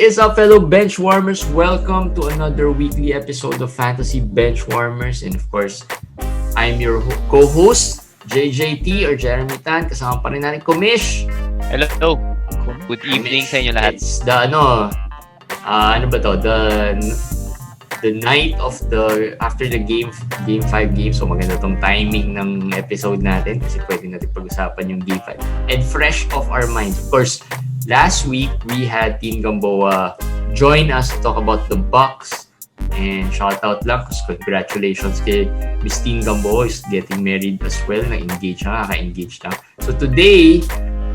is up, fellow benchwarmers? Welcome to another weekly episode of Fantasy Benchwarmers. And of course, I'm your co-host, JJT or Jeremy Tan. Kasama pa rin natin Kumish. Hello. Good evening sa inyo lahat. It's the the night of the after the game 5 game. So maganda tong timing ng episode natin kasi pwede natin pag-usapan yung game 5. And fresh off our minds, of course, last week we had Team Gamboa join us to talk about the Bucks. And shout out lang kasi congratulations kay Miss Team Gamboa is getting married as well. Na-engage na, kaka-engage na. So today,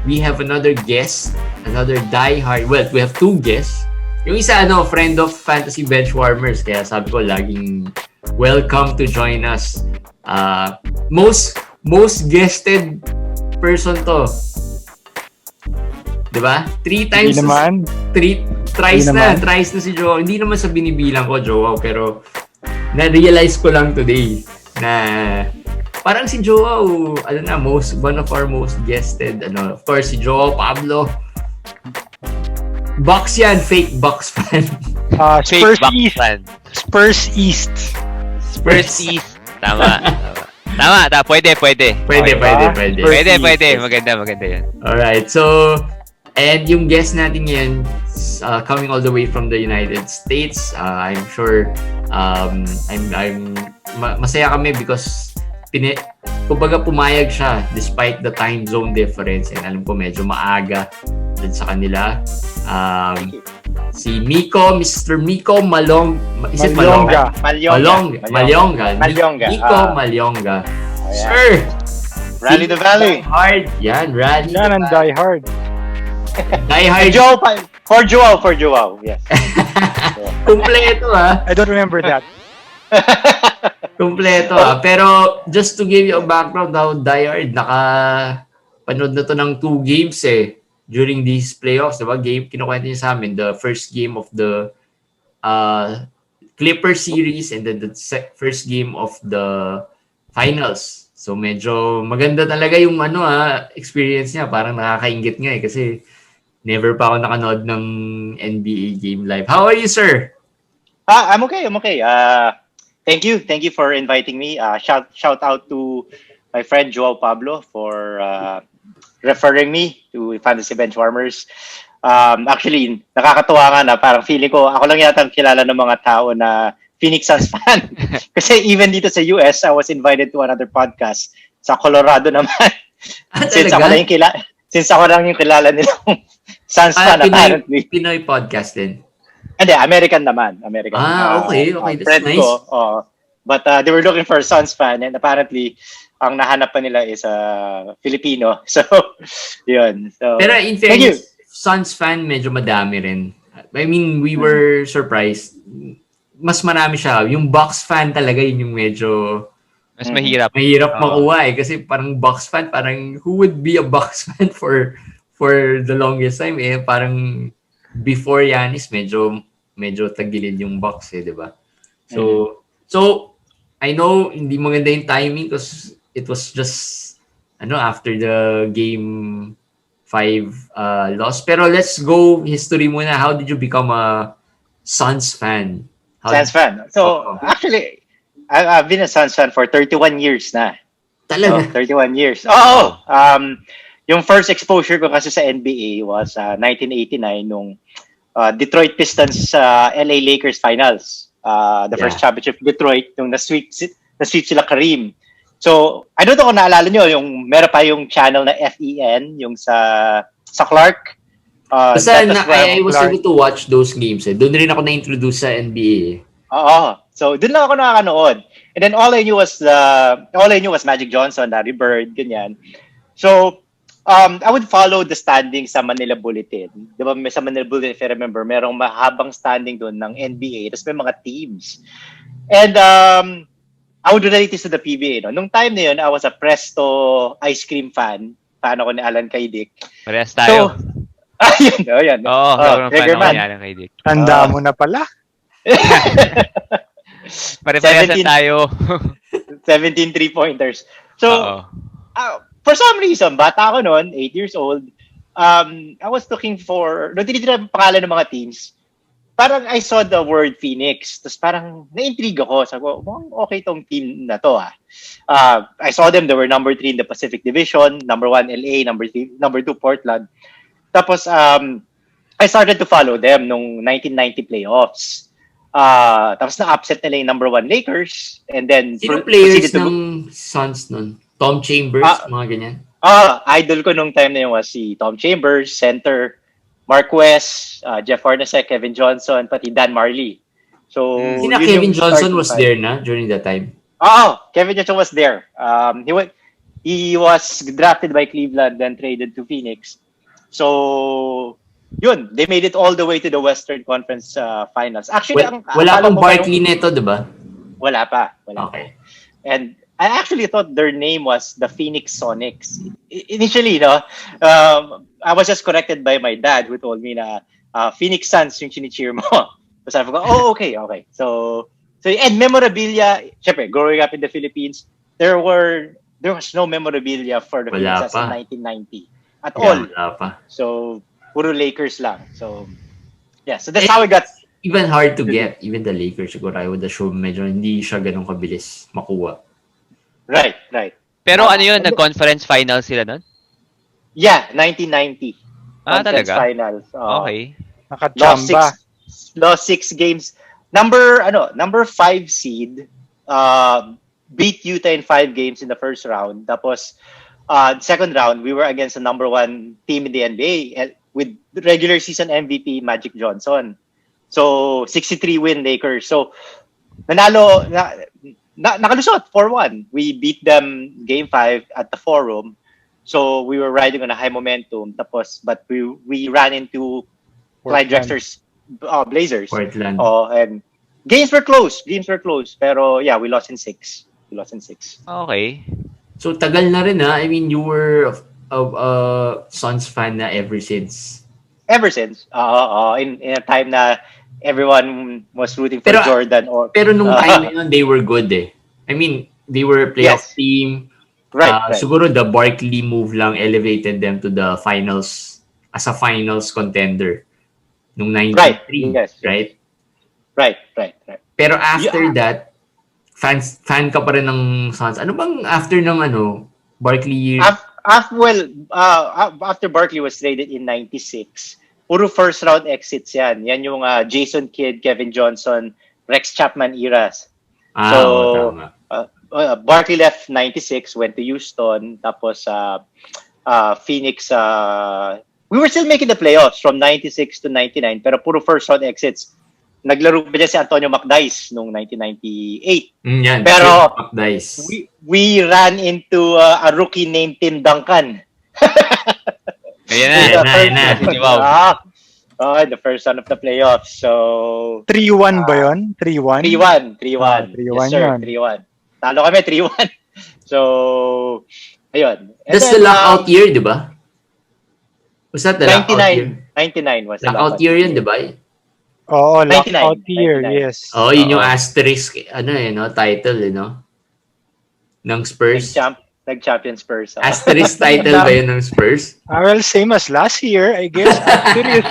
we have another guest, another diehard. Well, we have two guests. Yung isa, friend of Fantasy Benchwarmers. Kaya sabi ko, laging welcome to join us. Most guested person to. Diba? Thrice na si Joao. Hindi naman sa binibilang ko, Joao, pero na-realize ko lang today na parang si Joao, one of our most guested, of course, si Joao Pablo. Bucks yan, fake Bucks fan. Spurs East. Fan. Spurs East. Tama. Pwede. Pwede. Maganda yan. Alright, so, and yung guest natin yan, coming all the way from the United States, I'm sure, masaya kami because kumbaga pumayag siya despite the time zone difference, and alam ko medyo maaga din sa kanila. Si Mr. Miko Mallonga. Is it Mallonga? Mallonga. Miko Mallonga. Sir! Rally the Valley. Hard. Yan, rally. Yan ang die hard. Die hard. For Joao. Yes. Kumpleto I don't remember that. Kumpleto Pero just to give you a background how die hard, nakapanood na to ng 2 games during these playoffs, diba? Kinukwento niya sa amin, the first game of the Clippers series and then the first game of the finals. So medyo maganda talaga yung experience niya. Parang nakakaingit nga kasi never pa ako nakanood ng NBA game live. How are you, sir? I'm okay. Thank you for inviting me. Shout out to my friend Joao Pablo for referring me to Fantasy Benchwarmers. Actually, nakakatuwa nga na parang feeling ko, ako lang yata kilala ng mga tao na Phoenix Suns fan. Kasi even dito sa US, I was invited to another podcast sa Colorado naman. Since ako lang yung kilala nilang Suns fan, apparently. Pinoy podcast din? Hindi, American naman. Okay. That's nice. But they were looking for a Suns fan, and apparently, ang nahanap pa nila is Filipino. So, yun. So, pero in fairness, Suns fan medyo madami rin. I mean, we were surprised. Mas marami siya. Yung Bucks fan talaga yun yung medyo mas mahirap. Mahirap makuha kasi parang Bucks fan, parang who would be a Bucks fan for the longest time Parang before Giannis, medyo tagilid yung Bucks di ba? So I know hindi maganda yung timing because it was just after the game 5 loss. Pero let's go history muna. How did you become a Suns fan? Suns fan. So actually, I've been a Suns fan for 31 years na. Talaga? 31 years. Yung first exposure ko kasi sa NBA was 1989 nung Detroit Pistons LA Lakers finals. The first championship Detroit nung na-sweep sila Kareem. So, I don't know kung naalala nyo, yung meron pa yung channel na FEN, yung sa Clark. I was able to watch those games. Doon rin ako na-introduce sa NBA. So, doon lang ako nakakanood. And then all I knew was Magic Johnson, Larry Bird, ganyan. So, I would follow the standings sa Manila Bulletin. Di ba, sa Manila Bulletin, if I remember, merong mahabang standing doon ng NBA. Tapos may mga teams. And I would relate this to the PBA. Nung time na yun, I was a Presto ice cream fan. Fan ako ni Alan Kaidik. Parehas tayo. So, yun. Oo, fan ako ni Alan Kaidik. Tanda mo na pala. Parehas tayo. 17 3-pointers. So, for some reason, bata ako noon, 8 years old, I was looking for, tinitira ang pangalan ng mga teams. parang I saw the word Phoenix. Tapos parang na-intrigue ako. Sabi ko, okay tong team na to I saw them. They were number 3 in the Pacific Division. Number 1, LA. Number 2, Portland. Tapos, I started to follow them nung 1990 playoffs. Tapos na-upset nila yung number 1 Lakers. And then, Sino players ng Suns nun? Tom Chambers, mga ganyan? Idol ko nung time na yun was si Tom Chambers, center, Mark West, Jeff Hornacek, Kevin Johnson, pati Dan Marley. So, Sina Kevin Johnson was there na during that time? Kevin Johnson was there. He was drafted by Cleveland, then traded to Phoenix. So, yun, they made it all the way to the Western Conference Finals. Actually, wala pang Barkley neto, diba? Wala pa. Okay. And I actually thought their name was the Phoenix Sonics. Initially, I was just corrected by my dad who told me na Phoenix Suns yung chini-cheer mo. So sabi ko, okay. So and memorabilia, syempre, growing up in the Philippines, there was no memorabilia for the Philippines in 1990 at all. Wala pa. So puro Lakers lang. So yeah, so that's how I got. Even hard to get, even the Lakers siguro I would assume medyo hindi siya ganun kabilis makuha. Right. Pero ano yun, nag-conference finals sila nun? Yeah, 1990. Talaga? Finals. Okay. Nakachamba. Lost 6 games. Number 5 seed beat Utah in 5 games in the first round. Tapos second round, we were against the number 1 team in the NBA with regular season MVP Magic Johnson. So 63 win Lakers. So nakalusot 4-1. We beat them game 5 at the Forum. So we were riding on a high momentum. But we ran into Clyde Drexler's Blazers. Portland. And games were close. Pero yeah, we lost in 6. Okay. So tagal na rin I mean, you were a Suns fan na ever since. In a time na everyone was rooting for Jordan. Pero nung time na yun, they were good I mean, they were a playoff team. Right. Siguro the Barkley move lang elevated them to the finals as a finals contender nung 93, right? Right. Pero after that, fan ka pa rin ng Suns. Ano bang after ng Barkley? After Barkley was traded in 96, puro first round exits yan. Yan yung Jason Kidd, Kevin Johnson, Rex Chapman eras. Tama. Barkley left 96, went to Houston, tapos Phoenix. We were still making the playoffs from 96 to 99, pero puro first round exits. Naglaro pa dyan si Antonio McDyess noong 1998. Yan, pero McDyess. we ran into a rookie named Tim Duncan. Ayan na. Wow. The first round of the playoffs. So 3-1 ba yun? 3-1? 3-1. 3-1 Yes, sir. yun. 3-1. Talo kami 3-1. So, ayun. That's the lockout year, di ba? Was that the lockout year? 99 was the lockout year yun, di ba? Oo, 99, lockout year, 99. yes. Yun yung asterisk, title, ng Spurs. Nag-champion Spurs. Asterisk title ba yun ng Spurs? Well, same as last year, I guess. Asterisk.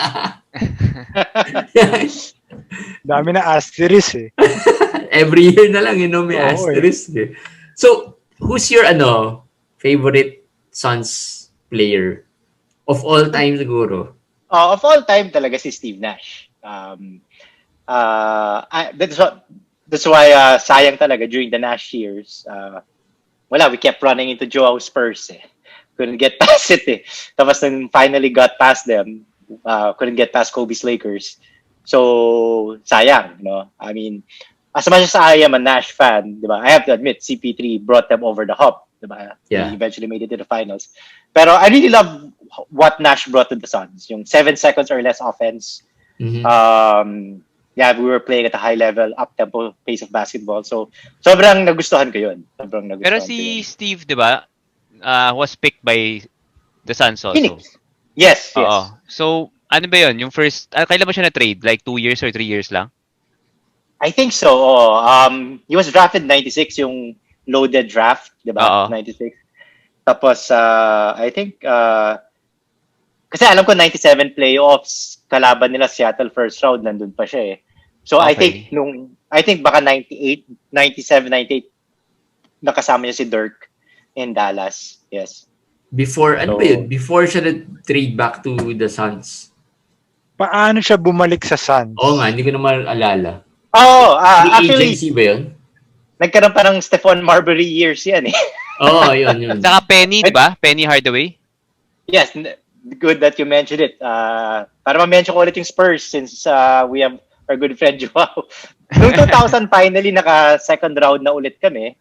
Dami na asterisk Every year na lang, may asterisk So, who's your favorite Suns player of all time siguro? Of all time talaga si Steve Nash. That's why sayang talaga during the Nash years. We kept running into Joao Spurs. Couldn't get past it. Tapos then finally got past them. Couldn't get past Kobe's Lakers. So, sayang, I mean, as much as I am a Nash fan, diba, I have to admit, CP3 brought them over the hump. Diba? Yeah. They eventually made it to the finals. Pero I really love what Nash brought to the Suns. Yung 7 seconds or less offense. Mm-hmm. We were playing at a high level, up-tempo pace of basketball. So, sobrang nagustuhan ko yun. Pero si Steve, diba, was picked by the Suns also. Phoenix. Yes. So, ano ba yun? Yung first, kailan ba siya na-trade? Like 2 years or 3 years lang? I think so. He was drafted 96, yung loaded draft, diba? 96. Tapos, I think, kasi alam ko 97 playoffs, kalaban nila Seattle first round, nandun pa siya eh. So Okay. I think baka 98, 97, 98, nakasama niya si Dirk in Dallas. Yes. Before, ano So- ba yun? Before siya na-trade back to the Suns. Paano siya bumalik sa Suns? Oo nga, hindi ko na maalala. Oh, Free actually, agency ba yun? nagkaroon pa ng Stephon Marbury years yan eh. Oo, yun. Saka Penny, di ba? Penny Hardaway. Yes, good that you mentioned it. Para ma-mention ko ulit yung Spurs since we have our good friend Joao. Noong 2000 finally, naka-second round na ulit kami.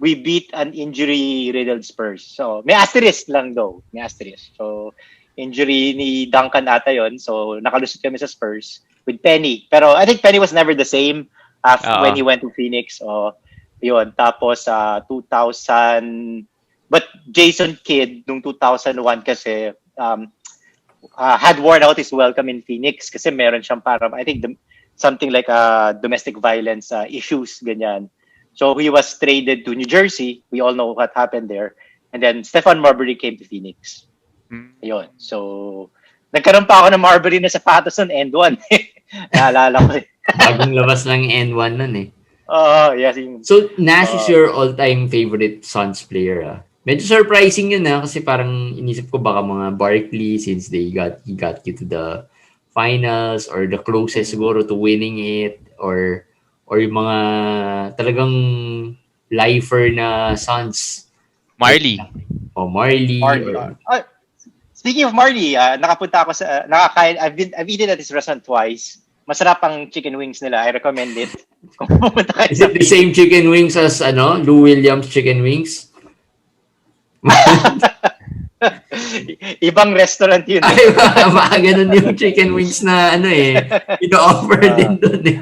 We beat an injury-riddled Spurs. So, may asterisk lang though. May asterisk. So, injury ni Duncan ata yon. So, nakalusot kami sa Spurs with Penny. Pero I think Penny was never the same when he went to Phoenix. So, yun. Tapos, 2000... But Jason Kidd, nung 2001 kasi, had worn out his welcome in Phoenix kasi meron siyang parang, I think, something like domestic violence issues, ganyan. So he was traded to New Jersey. We all know what happened there. And then Stephon Marbury came to Phoenix. Yun. So, nagkaroon pa ako ng Marbury na sapatos ng N1. Naalala ko eh. Bagong labas lang yung N1 nun eh. Yes. So, Nash is your all-time favorite Suns player. Medyo surprising yun kasi parang inisip ko baka mga Barkley since he got you to the finals or the closest siguro to winning it or yung mga talagang lifer na Suns. Marley. O Marley. Speaking of Marley, nakapunta ako sa I've eaten at this restaurant twice. Masarap ang chicken wings nila. I recommend it. Kung pumunta kayo Is it the same chicken wings as Lou Williams chicken wings? Ibang restaurant yun. Ay, baka ganun yung chicken wings na ino-offer din doon eh.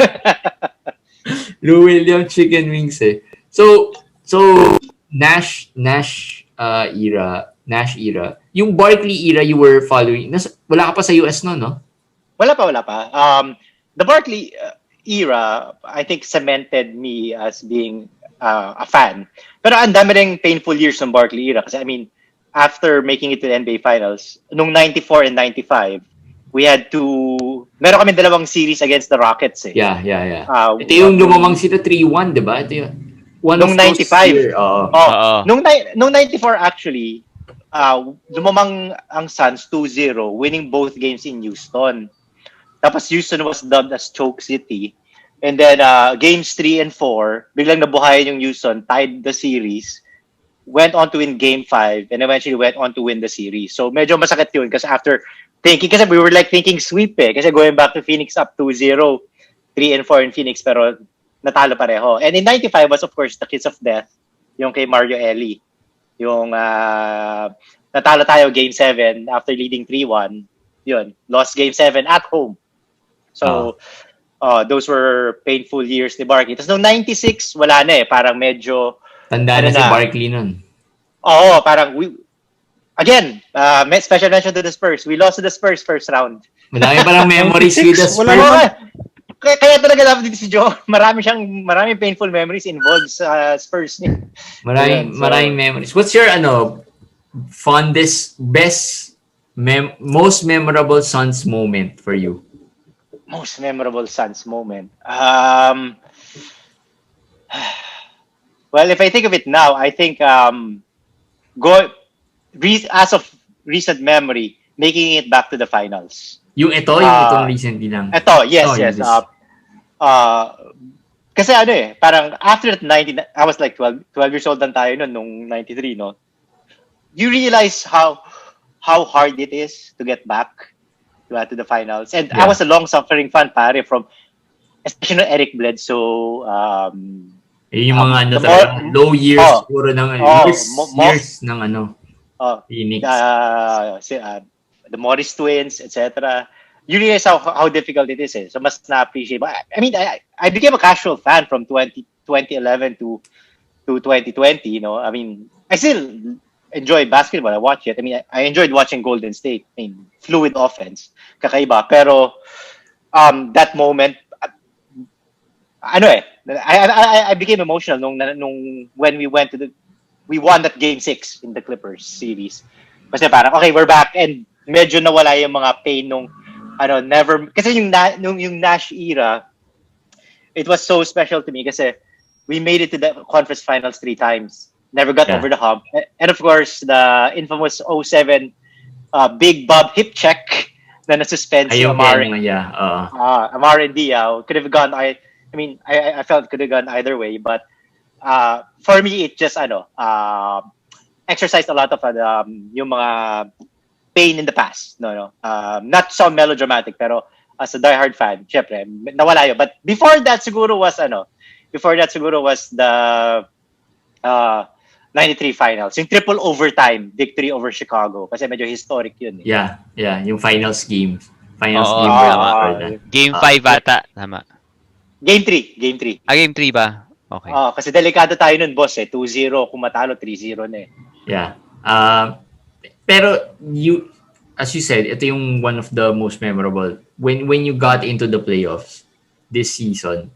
Lou Williams chicken wings eh. So Nash era. Yung Barkley era you were following. Wala ka pa sa US no? Wala pa. The Barkley era, I think, cemented me as being a fan. Pero ang dami ring painful years ng Barkley era. Kasi I mean, after making it to the NBA Finals, nung 94 and 95, we had meron kami dalawang series against the Rockets eh. Yeah. Ito yung lumamang sila 3-1, di ba? Ito yung one nung of those 95. year. Nung 94 actually, lumamang ang Suns 2-0, winning both games in Houston. Tapos Houston was dubbed as Choke City. And then games 3 and 4, biglang nabuhayan yung Houston, tied the series, went on to win game 5, and eventually went on to win the series. So medyo masakit yun kasi after thinking, kasi we were like thinking sweep eh, kasi going back to Phoenix up 2-0, 3 and 4 in Phoenix, pero natalo pareho. And in 95 was of course the kiss of death, yung kay Mario Eli. Yung natalo tayo game 7 after leading 3-1, yun, lost game 7 at home. So, those were painful years ni Barkley. Tapos noong 96, wala na eh. Parang medyo... Tanda na si Barkley nun. Oo, parang special mention to the Spurs. We lost to the Spurs first round. Madami palang memories with the Spurs. Kaya talaga dapat dito si Joe. Maraming painful memories involved sa Spurs niya. Maraming memories. What's your fondest, most memorable Suns moment for you? Most memorable Suns moment. Well, if I think of it now, I think as of recent memory, making it back to the finals. Yung itong recently lang. Yes. Kasi parang after that 90, I was like 12 years old lang tayo nung 93, no? You realize how hard it is to get back to the finals. And I was a long-suffering fan, pare, from especially Eric Bledsoe. Yung mga low years siguro ng years ng Phoenix. The Morris twins, etc. You realize how difficult it is. Eh. So mas na-appreciate. I mean, I became a casual fan from 2011 to 2020. You know, I mean, I still enjoy basketball. I watch it. I mean, I enjoyed watching Golden State. I mean, fluid offense, kakaiba. Pero that moment, I became emotional nung when we won that game 6 in the Clippers series. Kasi parang, okay, we're back. And medyo nawala yung mga pain nung never kasi yung Nash era, it was so special to me kasi we made it to the conference finals 3 times. Never got over the hump. And of course, the infamous 07 Big Bob hip check na na-suspend si Amar. Amar and Diao could have gone. I mean, I felt could have gone either way, but for me, it just exercised a lot of yung mga pain in the past. Not so melodramatic, pero as a diehard fan, syempre, nawala yun. But before that, siguro was the 93 finals. Yung triple overtime victory over Chicago. Kasi medyo historic yun. Yeah. Yung finals game. Game 5 ata. Tama. Game 3. Game 3. Game 3 ba? Okay. Kasi delikado tayo nun, boss. 2-0. Kung matalo, 3-0 na eh. Yeah. Pero as you said, ito yung one of the most memorable. When you got into the playoffs this season,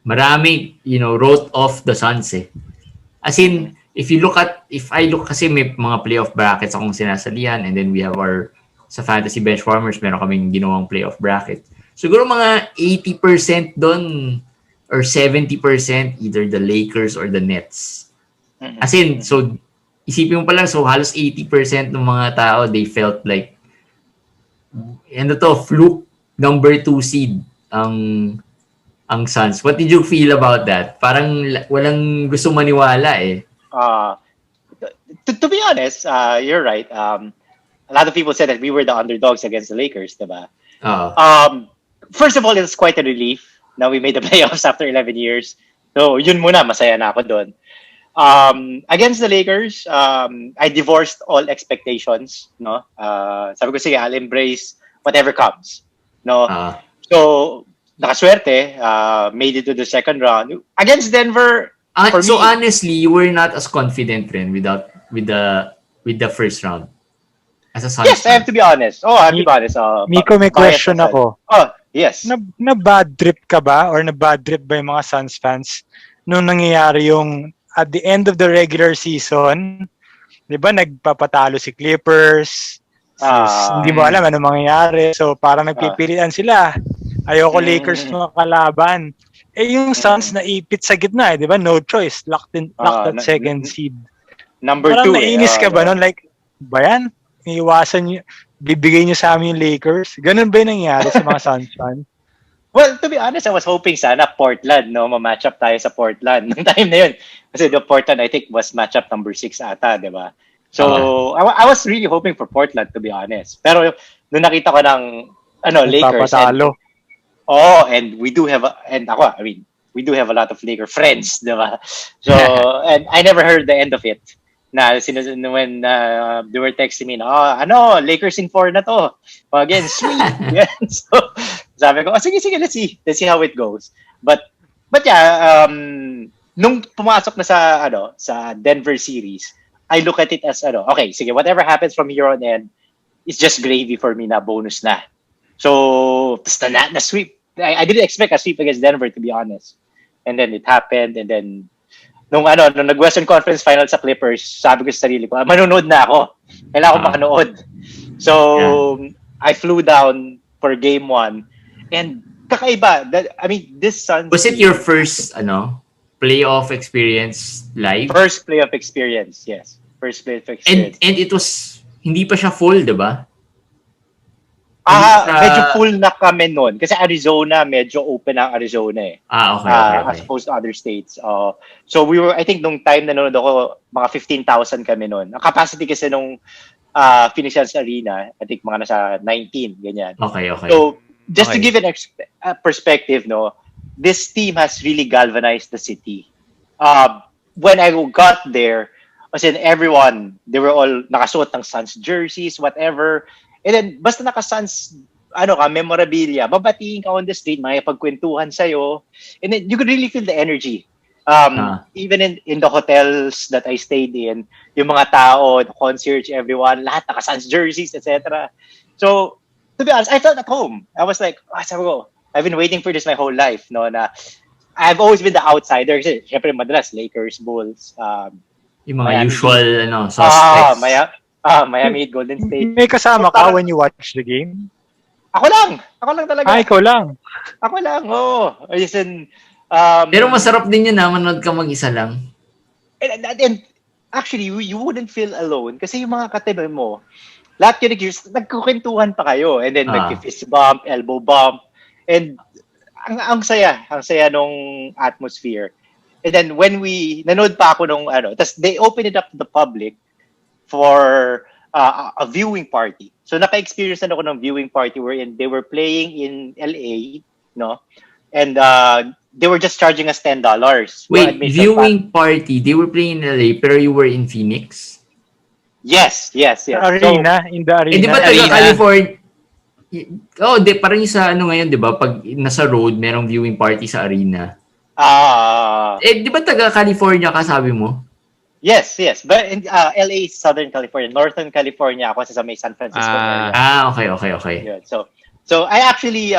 marami, wrote off the Suns eh. As in, if I look kasi may mga playoff brackets akong sinasalihan, and then we have sa Fantasy Benchwarmers, meron kaming ginawang playoff bracket. Siguro mga 80% doon or 70% either the Lakers or the Nets. As in, so isipin mo pala, so halos 80% ng mga tao, they felt like fluke number 2 seed ang Suns. What did you feel about that? Parang walang gusto maniwala eh. To be honest, you're right. A lot of people said that we were the underdogs against the Lakers, diba? First of all, it's quite a relief. Now we made the playoffs after 11 years. So, yun muna, masaya na ako doon. Against the Lakers, I divorced all expectations. No, sabi ko, sige, I'll embrace whatever comes. No, so nakaswerte, made it to the second round against Denver. So honestly, you were not as confident rin with the first round. As a Suns yes, fan. I have to be honest. I have to be honest. Miko, may question ako. Yes. Na bad trip ka ba or na bad trip ba yung mga Suns fans nung nangyayari yung at the end of the regular season, di ba, nagpapatalo si Clippers. Hindi mo alam ano mangyayari. So, parang nagpipilitan sila. Ayoko Lakers makalaban. Yung Suns naipit sa gitna, di ba? No choice. Locked at second seed. Number 2. Parang nainis ka ba nun? Like, ba yan? Iiwasan nyo, bibigay nyo sa amin yung Lakers? Ganun ba yung nangyari sa mga Suns fans? Well, to be honest, I was hoping sana Portland, ma-match up tayo sa Portland nung time na yun. Kasi the Portland, I think, was match up number 6 ata, di ba? So, I was really hoping for Portland, to be honest. Pero nung nakita ko ng Lakers. And we do have, we do have a lot of Laker friends, di ba? So, and I never heard the end of it. When they were texting me, Lakers in 4 na to. Again, sweet. Yeah. So, sabi ko, sige, let's see how it goes. But yeah, nung pumasok na sa Denver series, I look at it as okay, sige, whatever happens from here on in, it's just gravy for me na bonus na. So, na sweep. I didn't expect a sweep against Denver, to be honest. And then it happened, and then nung nag-Western Conference Finals sa Clippers, sabi ko sa sarili ko, manonood na ako. Kailangan ko makanood. So, I flew down for game 1. And kakaiba. This Suns... Was it your first, playoff experience live? First playoff experience, yes. First playoff experience. And it was, hindi pa siya full, diba? Medyo full na kami noon. Kasi Arizona, medyo open ang Arizona eh. Okay. As opposed to other states. So we were, I think nung time na nanonood ako, mga 15,000 kami noon. Ang capacity kasi nung Phoenix Suns Arena, I think mga nasa 19, ganyan. Okay. So, just to give an perspective, this team has really galvanized the city. When I got there, kasi everyone, they were all nakasuot ng Suns jerseys, whatever. And then, basta naka-Suns, memorabilia, babatiin ka on the street, makipagkwentuhan sa'yo. And then, you could really feel the energy. Even in the hotels that I stayed in, yung mga tao, the concierge, everyone, lahat naka-Suns jerseys, etc. So, to be honest, I felt at home. I was like, sabi ko, I've been waiting for this my whole life. Na I've always been the outsider. Kasi, syempre, madalas, Lakers, Bulls. Yung mga Miami. Usual suspects. Miami Heat, Golden State. May kasama ka when you watch the game? Ako lang talaga. Ikaw lang. Ako lang, oo. Listen, Pero masarap din yun na manood ka mag-isa lang. and actually, you wouldn't feel alone kasi yung mga katabi mo, lahat yun, nagkukwentuhan pa kayo. And then, nag-fist bump, elbow bump. And ang saya nung atmosphere. And then, when nanood pa ako nung, tas they opened it up to the public for a viewing party. So, naka-experience na ako ng viewing party wherein they were playing in LA, no? And they were just charging us $10. Wait, viewing party, they were playing in LA pero you were in Phoenix? Yes. Arena, in the arena. Di ba taga-California? Parang yung sa ngayon, di ba? Pag nasa road, merong viewing party sa arena. Di ba taga-California ka, sabi mo? Yes. But in LA, Southern California, Northern California, ako sa may San Francisco area. Okay. Yeah, so I actually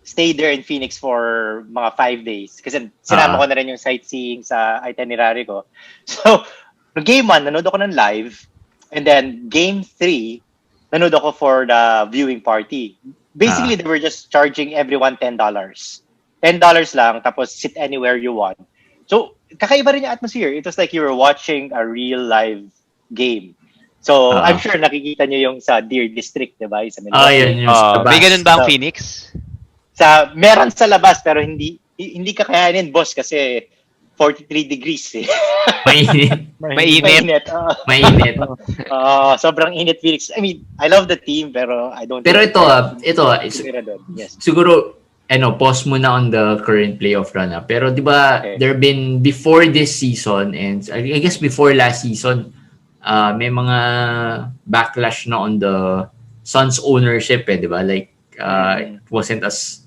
stayed there in Phoenix for mga 5 days kasi sinama ko na rin yung sightseeing sa itinerary ko. So, game 1, nanood ako ng live, and then game 3, nanood ako for the viewing party. Basically, they were just charging everyone $10. $10 lang, tapos sit anywhere you want. So, kakaiba rin yung atmosphere. It was like you were watching a real live game. So, I'm sure nakikita nyo yung sa Deer District, di ba? Yun. May ganun ba ang Phoenix? Meron sa labas, pero hindi kakayanin, boss, kasi 43 degrees eh. Mainit. Mainit. Sobrang init, Phoenix. I mean, I love the team, pero I don't... Pero ito, yes. Siguro, pause muna on the current playoff run. Pero di ba, there been, before this season, and I guess before last season, may mga backlash na on the Suns ownership, di ba? Like, it wasn't as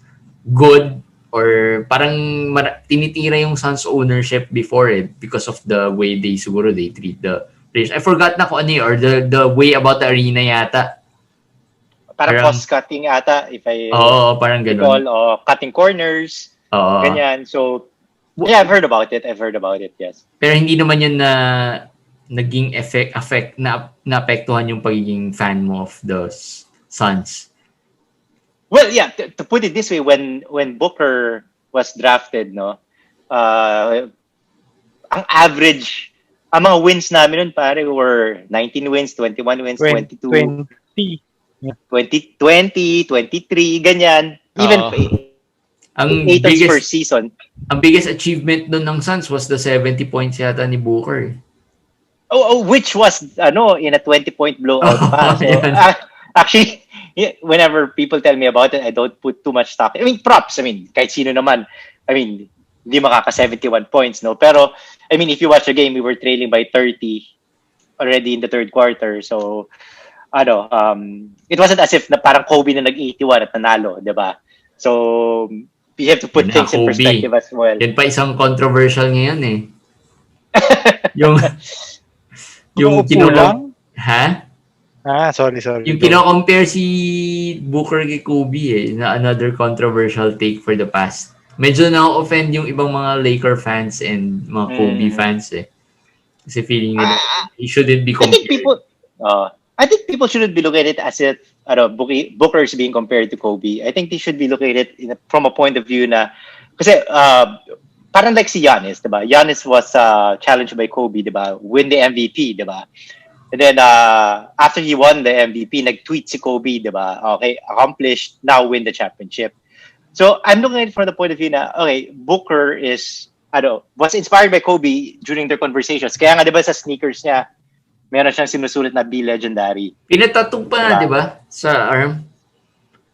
good or parang tinitira yung Suns ownership before because of the way they treat the players. I forgot na kung ano or the way about the arena yata. Parang cost-cutting ata, if I parang ganun. recall, cutting corners, ganyan. So, yeah, I've heard about it, yes. Pero hindi naman yun na naging na naapektuhan yung pagiging fan mo of the Suns. Well, yeah, to put it this way, when Booker was drafted, no, ang average, ang mga wins namin nun, pare, were 19 wins, 21 wins, 22, 20, 23, ganyan. Even ang 8 biggest per season. Ang biggest achievement nun ng Suns was the 70 points yata ni Booker. Which was, in a 20-point blowout pa. So, actually, whenever people tell me about it, I don't put too much stock. I mean, props. I mean, kahit sino naman. I mean, hindi makaka 71 points, no? Pero, I mean, if you watch the game, we were trailing by 30 already in the third quarter. So, it wasn't as if na parang Kobe na nag-81 at nanalo, di ba? So, you have to put things in perspective as well. Yan pa isang controversial ngayon eh. yung kinulang? Ha? Sorry. Yung kino-compare si Booker kay Kobe na another controversial take for the past. Medyo na-offend yung ibang mga Laker fans and mga Kobe fans eh. Kasi feeling nila he shouldn't be compared. I think people shouldn't be looking at it as if Booker's being compared to Kobe. I think they should be looking at it from a point of view na kasi parang like si Giannis, diba? Giannis was challenged by Kobe, diba? Win the MVP, diba? And then after he won the MVP, nag-tweet si Kobe, diba? Okay, accomplished, now win the championship. So I'm looking at it from the point of view na, okay, Booker was inspired by Kobe during their conversations. Kaya nga, diba, sa sneakers niya, meron siyang sinusulat na Be Legendary. Pinatatong pa na, diba? Sa arm.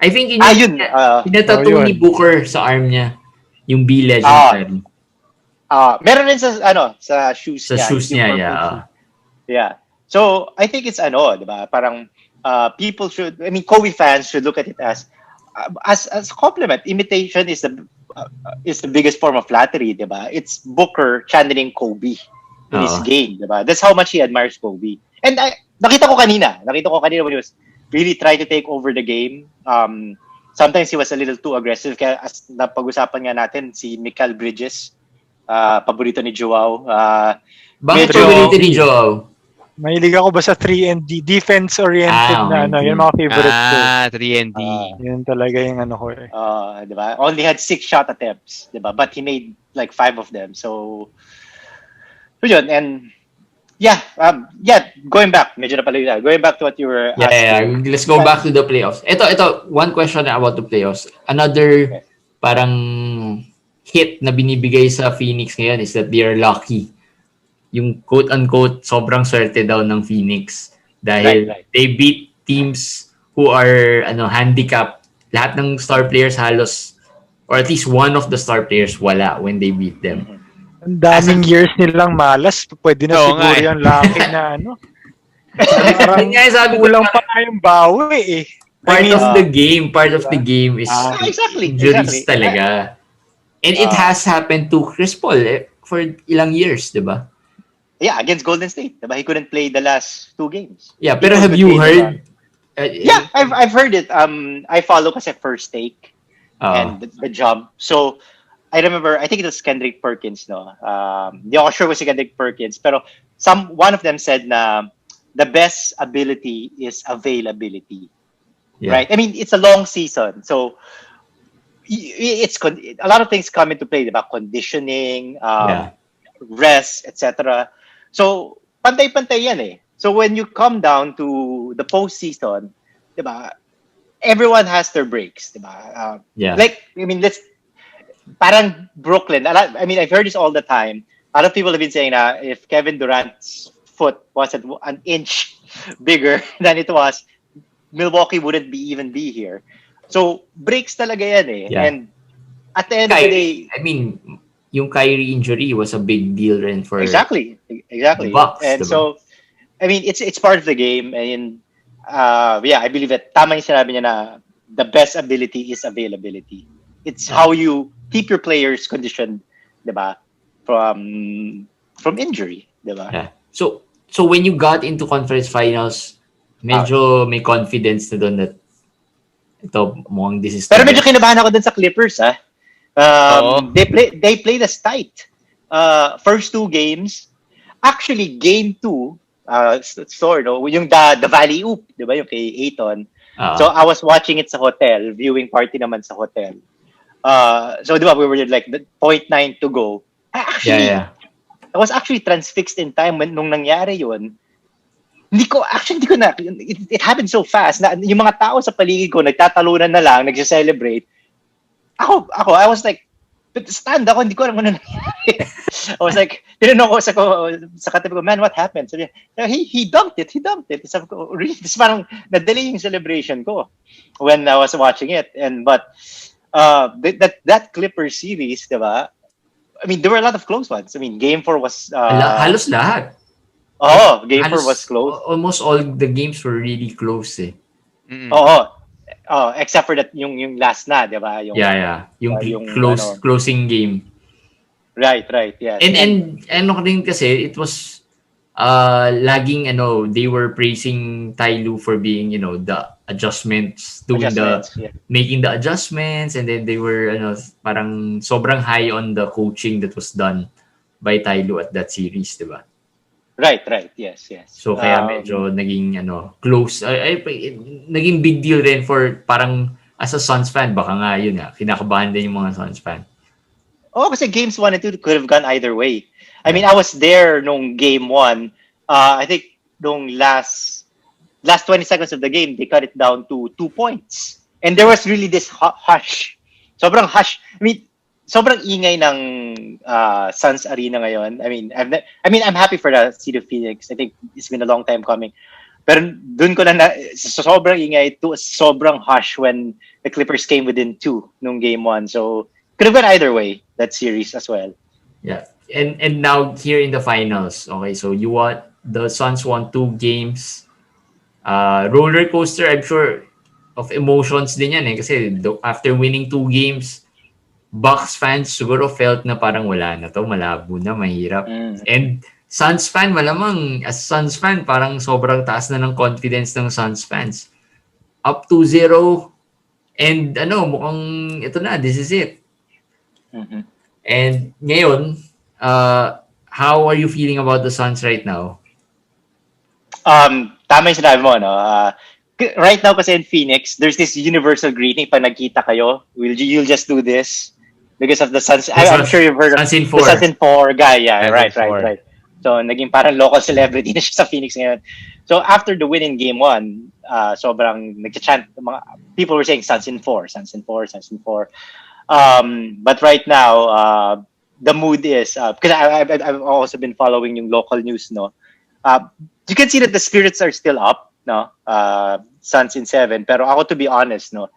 I think pinatatong ni Booker sa arm niya. Yung Be Legendary. Meron rin sa shoes niya. Sa shoes niya, yeah. Yeah. So, I think it's diba? Parang people should, I mean, Kobe fans should look at it as a compliment. Imitation is the biggest form of flattery, diba? It's Booker channeling Kobe in his game, diba? That's how much he admires Kobe. And nakita ko kanina when he was really trying to take over the game. Sometimes he was a little too aggressive. Kaya as napag-usapan nga natin, si Mikal Bridges, paborito ni Joao. Bakit paborito ni Joao? Mahilig ako ba sa 3-and-D, defense-oriented na okay. yun mga favorite ko. 3-and-D. Yun talaga yung ko eh. Diba? Only had 6 shot attempts, diba? But he made like 5 of them. So yun. And going back, medyo na pala yun. Going back to what you were asking. Let's go back to the playoffs. Ito, one question about the playoffs. Another parang hit na binibigay sa Phoenix ngayon is that they are lucky. Yung quote-unquote, sobrang swerte daw ng Phoenix. Dahil they beat teams who are handicapped. Lahat ng star players halos, or at least one of the star players wala when they beat them. Ang daming years nilang malas. Pwede na siguro yung lucky na Parang sabi ko, kulang pa yung bawi eh. Part of the game is injuries talaga. And it has happened to Chris Paul for ilang years, di ba? Yeah, against Golden State. Diba? He couldn't play the last 2 games. Yeah, pero have you heard? Yeah, I've heard it. I follow kasi First Take and the Jump. So, I remember, I think it was Kendrick Perkins, no? Hindi ako sure was si Kendrick Perkins, pero one of them said na the best ability is availability. Yeah. Right? I mean, it's a long season. So, it's a lot of things come into play, diba? Conditioning, rest, etc. So, pantay-pantay yan eh. So, when you come down to the postseason, diba? Everyone has their breaks, diba? Like, I mean, parang Brooklyn. I've heard this all the time. A lot of people have been saying that if Kevin Durant's foot was an inch bigger than it was, Milwaukee wouldn't even be here. So, breaks talaga yan eh. Yeah. And at the end of the day... I mean, yung Kyrie injury was a big deal rin for... Exactly. The Bucks, and so, I mean, it's part of the game. And I believe that tama yung sinabi niya na the best ability is availability. It's how you keep your players conditioned, diba? From injury, diba? Yeah. So when you got into conference finals, medyo may confidence na doon that ito mukhang this is... Pero medyo kinabahan ako dun sa Clippers, They played us tight. First 2 games. Actually, game 2, yung the Valley Oop, diba? Yung kay Ayton. So I was watching it sa hotel, viewing party naman sa hotel. So diba, we were like 0.9 to go. I was actually transfixed in time nung nangyari yun. Hindi ko na, it happened so fast na yung mga tao sa paligid ko nagtatalunan na lang, nagse-celebrate. I was like, stand ako, hindi ko alam ano nangyari. I was like, tinanong ko sa katabi ko, man, what happened? Sabi niya, he dunked it. Sabi ko, really? This parang na-delay yung celebration ko when I was watching it. But that Clippers series, diba? I mean, there were a lot of close ones. I mean, Game 4 was... halos lahat. Game 4 was close. Almost all the games were really close eh. Except for that yung last na, di ba? Yung closing game. Right, yes. And rin kasi it was laging they were praising Ty Lue for being the adjustments, making the adjustments, and then they were parang sobrang high on the coaching that was done by Ty Lue at that series, di ba? Right, yes. So kaya medyo naging close, naging big deal rin for parang as a Suns fan, baka nga yun kinakabahan din yung mga Suns fan. Kasi games 1 and 2 could have gone either way. I mean, I was there nung game 1. I think nung last 20 seconds of the game, they cut it down to 2 points. And there was really this hush. Sobrang hush. I mean, sobrang ingay ng Suns Arena ngayon. I mean, I'm happy for the City of Phoenix. I think it's been a long time coming. Pero dun ko lang sobrang ingay to sobrang hush when the Clippers came within 2 nung game 1. So, could have gone either way, that series as well. Yeah. And now here in the finals, okay, so the Suns won 2 games. Roller coaster, I'm sure, of emotions din yan kasi after winning 2 games, Bucks fans siguro felt na parang wala na to, malabo na, mahirap. And Suns fan, malamang as Suns fan, parang sobrang taas na ng confidence ng Suns fans. Up 2-0 and mukhang ito na, this is it. Mm-hmm. And ngayon, how are you feeling about the Suns right now? Tama yung sinabi mo, no? Right now kasi in Phoenix, there's this universal greeting pag nagkita kayo. You'll just do this because of the Suns. I'm sure you've heard of Suns in the Suns 4. in 4 guy. Yeah, Level right. 4. So, naging parang local celebrity na siya sa Phoenix ngayon. So, after the win in game 1, sobrang nag-chant. People were saying Suns in 4, Suns in 4, Suns in 4. But right now, the mood is, because I've also been following yung local news, no? You can see that the spirits are still up, no? Suns in 7. Pero ako, to be honest, no?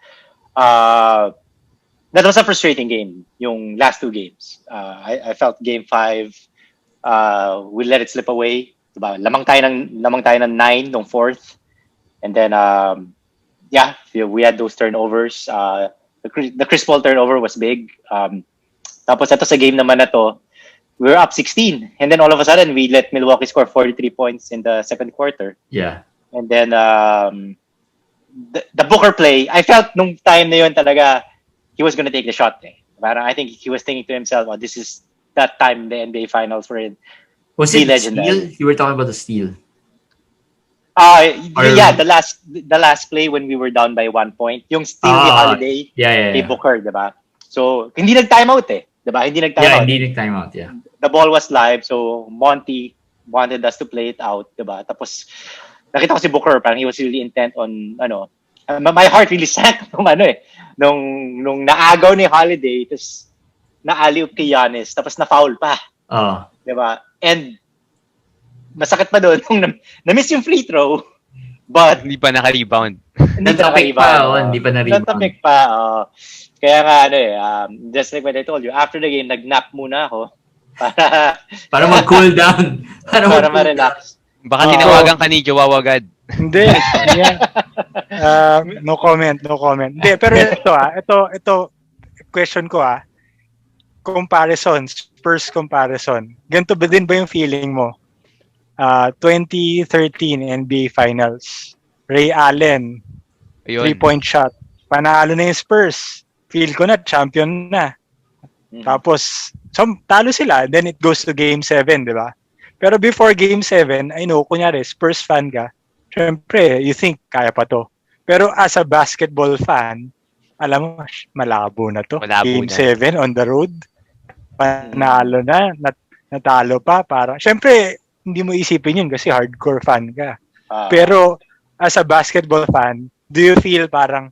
That was a frustrating game, yung last 2 games. I felt game 5, we let it slip away. Diba? Lamang tayo ng 9 nung 4th. And then, we had those turnovers. The Chris Paul turnover was big. Tapos ito sa game naman na to, we were up 16. And then all of a sudden, we let Milwaukee score 43 points in the second quarter. Yeah. And then, the Booker play, I felt nung time na yun talaga, he was gonna take the shot. Parang I think he was thinking to himself, oh, this is that time the NBA Finals for it. Was Be it the legendary. steal? You were talking about the steal. The last play when we were down by 1 point, yung steal ni Holiday kay Booker, diba? So, hindi nag-timeout diba? Hindi nag-timeout. Hindi nag-timeout, yeah. The ball was live, so Monty wanted us to play it out, diba? Tapos, nakita ko si Booker, parang he was really intent on, my heart really sank nung naagaw ni Holiday, tapos na-alley-oop kay Giannis, tapos na-foul pa. Diba? And, masakit pa doon nung na-miss yung free throw, but Hindi pa naka-rebound. Natapik pa, hindi pa na-rebound. Natapik pa, kaya nga, just like what I told you, after the game, nag-nap muna ako para mag-cool down. Para ma-relax. Baka tinawagan ka ni Joao agad. Hindi. Yeah. No comment. Hindi, pero ito question ko comparisons, first comparison. Ganito ba din ba yung feeling mo? 2013 NBA Finals. Ray Allen, Ayun. 3-point shot. Panalo na yung Spurs. Feel ko na, champion na. Tapos, talo sila. Then it goes to Game 7, di ba? Pero before Game 7, I know, kunyari, Spurs fan ka, syempre, you think, kaya pa to. Pero as a basketball fan, alam mo, malabo na to. Game 7 on the road. Panalo na, natalo pa. Syempre, hindi mo isipin yun kasi hardcore fan ka. Pero, as a basketball fan, do you feel parang,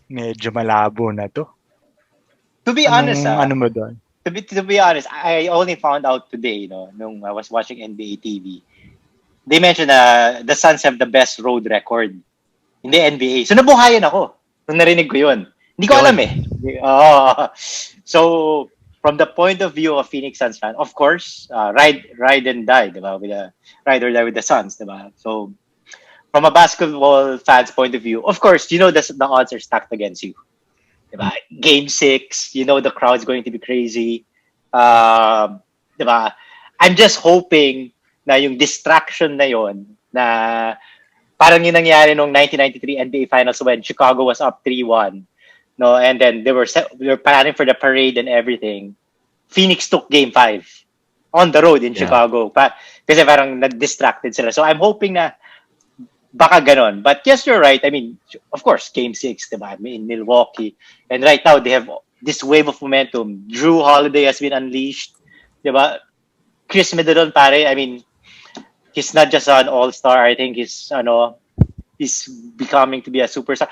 medyo malabo na to? To be honest, ano mo doon? To be honest, I only found out today, nung I was watching NBA TV. They mentioned the Suns have the best road record in the NBA. So nabuhayan ako nung narinig ko yun. Hindi ko alam So from the point of view of Phoenix Suns fan, of course, ride and die, diba? Ride or die with the Suns, diba? So from a basketball fan's point of view, of course, the odds are stacked against you. Diba? Game 6, the crowd's going to be crazy. Diba? I'm just hoping na yung distraction na yon na parang yung nangyari nung 1993 NBA Finals when Chicago was up 3-1. No, and then they were planning for the parade and everything. Phoenix took Game 5 on the road in Chicago. Kasi parang nag-distracted sila. So I'm hoping na baka ganon. But yes, you're right. I mean, of course, Game 6, diba? In Milwaukee. And right now, they have this wave of momentum. Drew Holiday has been unleashed. Diba? Chris Middleton, pare, I mean, he's not just an all-star. I think he's becoming to be a superstar.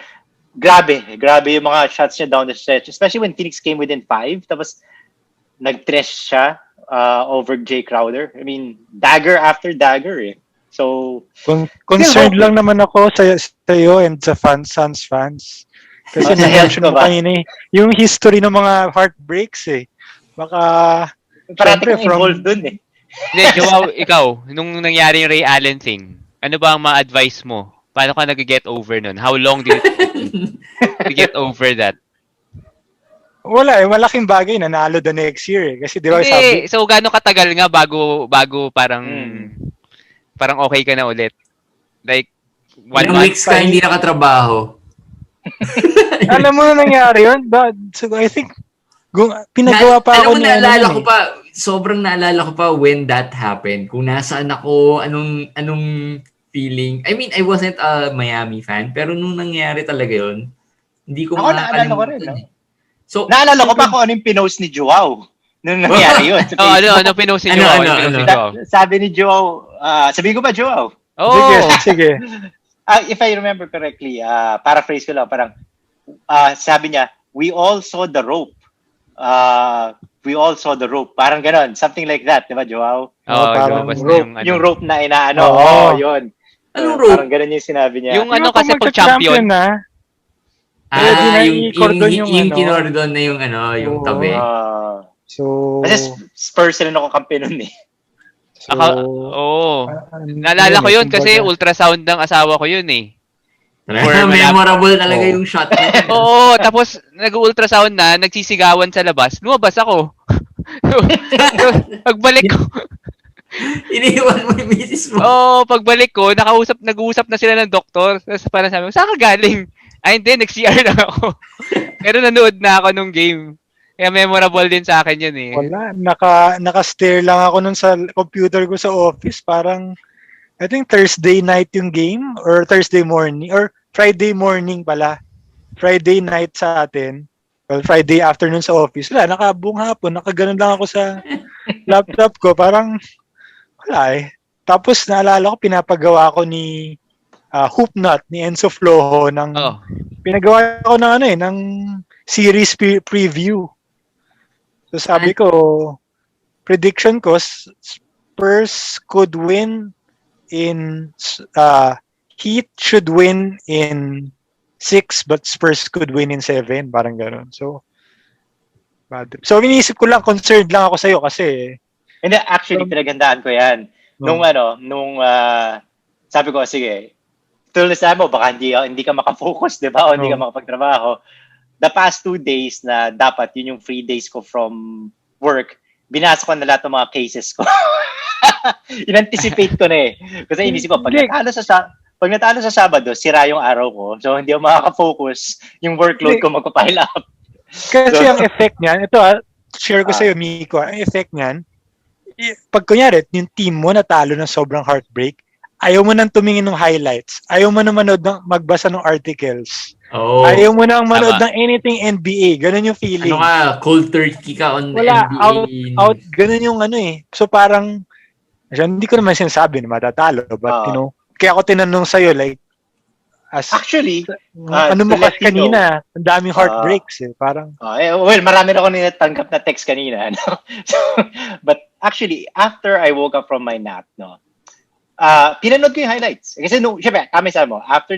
Grabe yung mga shots niya down the stretch. Especially when Phoenix came within 5. Tapos, nag-tres siya over Jay Crowder. I mean, dagger after dagger So, concerned lang naman ako sa iyo and sa Suns fans. Kasi na-mention mo kanina yung history ng mga heartbreaks Baka parating involved dun Hindi, Joao, ikaw, nung nangyari yung Ray Allen thing, ano ba ang ma-advise mo? Paano ka nag-get over nun? How long did it take to get over that? Wala malaking bagay nanalo the next year Kasi di ba sabi... So gaano katagal nga bago parang okay ka na ulit? Like, 1 weeks ka hindi nakatrabaho. Alam mo na nangyari yun? So I think, pinagawa pa ako niya. Sobrang naalala ko pa when that happened. Kung nasaan ako, anong feeling. I mean, I wasn't a Miami fan, pero nung nangyari talaga yun, hindi ko Ako naalala ko rin, makakalimutan no? eh. So, Naalala ko pa kung ano yung pinost ni Joao nung nangyari yun sa Oh, Facebook. ano pinost ni Ano, Joao? ano, Ano pinost ni ano? Joao? Sabi ni Joao, sabihin ko ba Joao? Sige, Oh, sige. If I remember correctly, paraphrase ko lang, parang sabi niya, we all saw the rope. We all saw the rope. Parang ganon. Something like that, di ba, Joao? Parang lumabas na Rope, yung ano. yung rope na inaano. Oo. Yun. Anong rope? Parang ganon yung sinabi niya. Yung ano kasi pag champion. na, Pwede na i-cordon yung yung ano. kinordon na yung ano, yung Oo. tabi. So, Kasi Spurs sila ako kampi nun eh. so Naalala ko yun kasi ultrasound ng asawa ko yun eh. Memorable talaga yung shot. Oo, tapos nag-ultrasound na, nagsisigawan sa labas. Lumabas ako. Pagbalik ko, Iniwan mo yung misis mo. pagbalik ko, nag-uusap na sila ng doktor. Tapos parang sabi ko, saan ka galing? Ay hindi, nag-CR na ako. Pero nanood na ako nung game. Kaya memorable din sa akin yun eh. wala, naka-stare lang ako nun sa computer ko sa office. Parang, I think Thursday night yung game or Thursday morning or Friday morning pala. Friday night sa atin. Well, Friday afternoon sa office. Wala, nakabuong hapon. Nakaganon lang ako sa laptop ko. Parang, wala eh. Tapos naalala ko, pinapagawa ko ni Hoopnut, ni Enzo Flojo ng pinagawa ko ng ano eh, ng series preview. So sabi ko, prediction ko, Spurs could win in Heat should win in 6 but Spurs could win in 7, parang gano'n. So iniisip ko lang, concerned lang ako sa'yo kasi Hindi, actually, pinaghandaan ko yan. Nung sabi ko, sige, tulad sa mo, baka hindi ka makafocus, di ba? O hindi ka makapagtrabaho. The past 2 days na dapat, yun yung free days ko from work, binasa ko na lahat ng mga cases ko. In-anticipate ko na eh. Kasi inisip ko, pag natalo sa Sabado, sira yung araw ko. So, hindi ako makaka-focus. Yung workload ko magpapile up. Kasi ang effect niyan, ito share ko sa'yo, Miko, ang effect niyan, pag kunyari, yung team mo natalo ng sobrang heartbreak, ayaw mo nang tumingin ng highlights. Ayaw mo nang magbasa ng articles. Ayaw mo nang manood ng anything NBA. Ganun yung feeling. Ano ka, cold turkey ka on Wala, NBA. out, ganun yung ano eh. So parang, hindi ko naman sinasabi na matatalo. But you know, kaya ako tinanong sa'yo, like, actually, ano mo kasi kanina, ang daming heartbreaks eh. Parang, well, marami na ako ninatanggap na text kanina. No? But actually, after I woke up from my nap, no, pinanood ko yung highlights. Kasi syempre, kami sa mo, after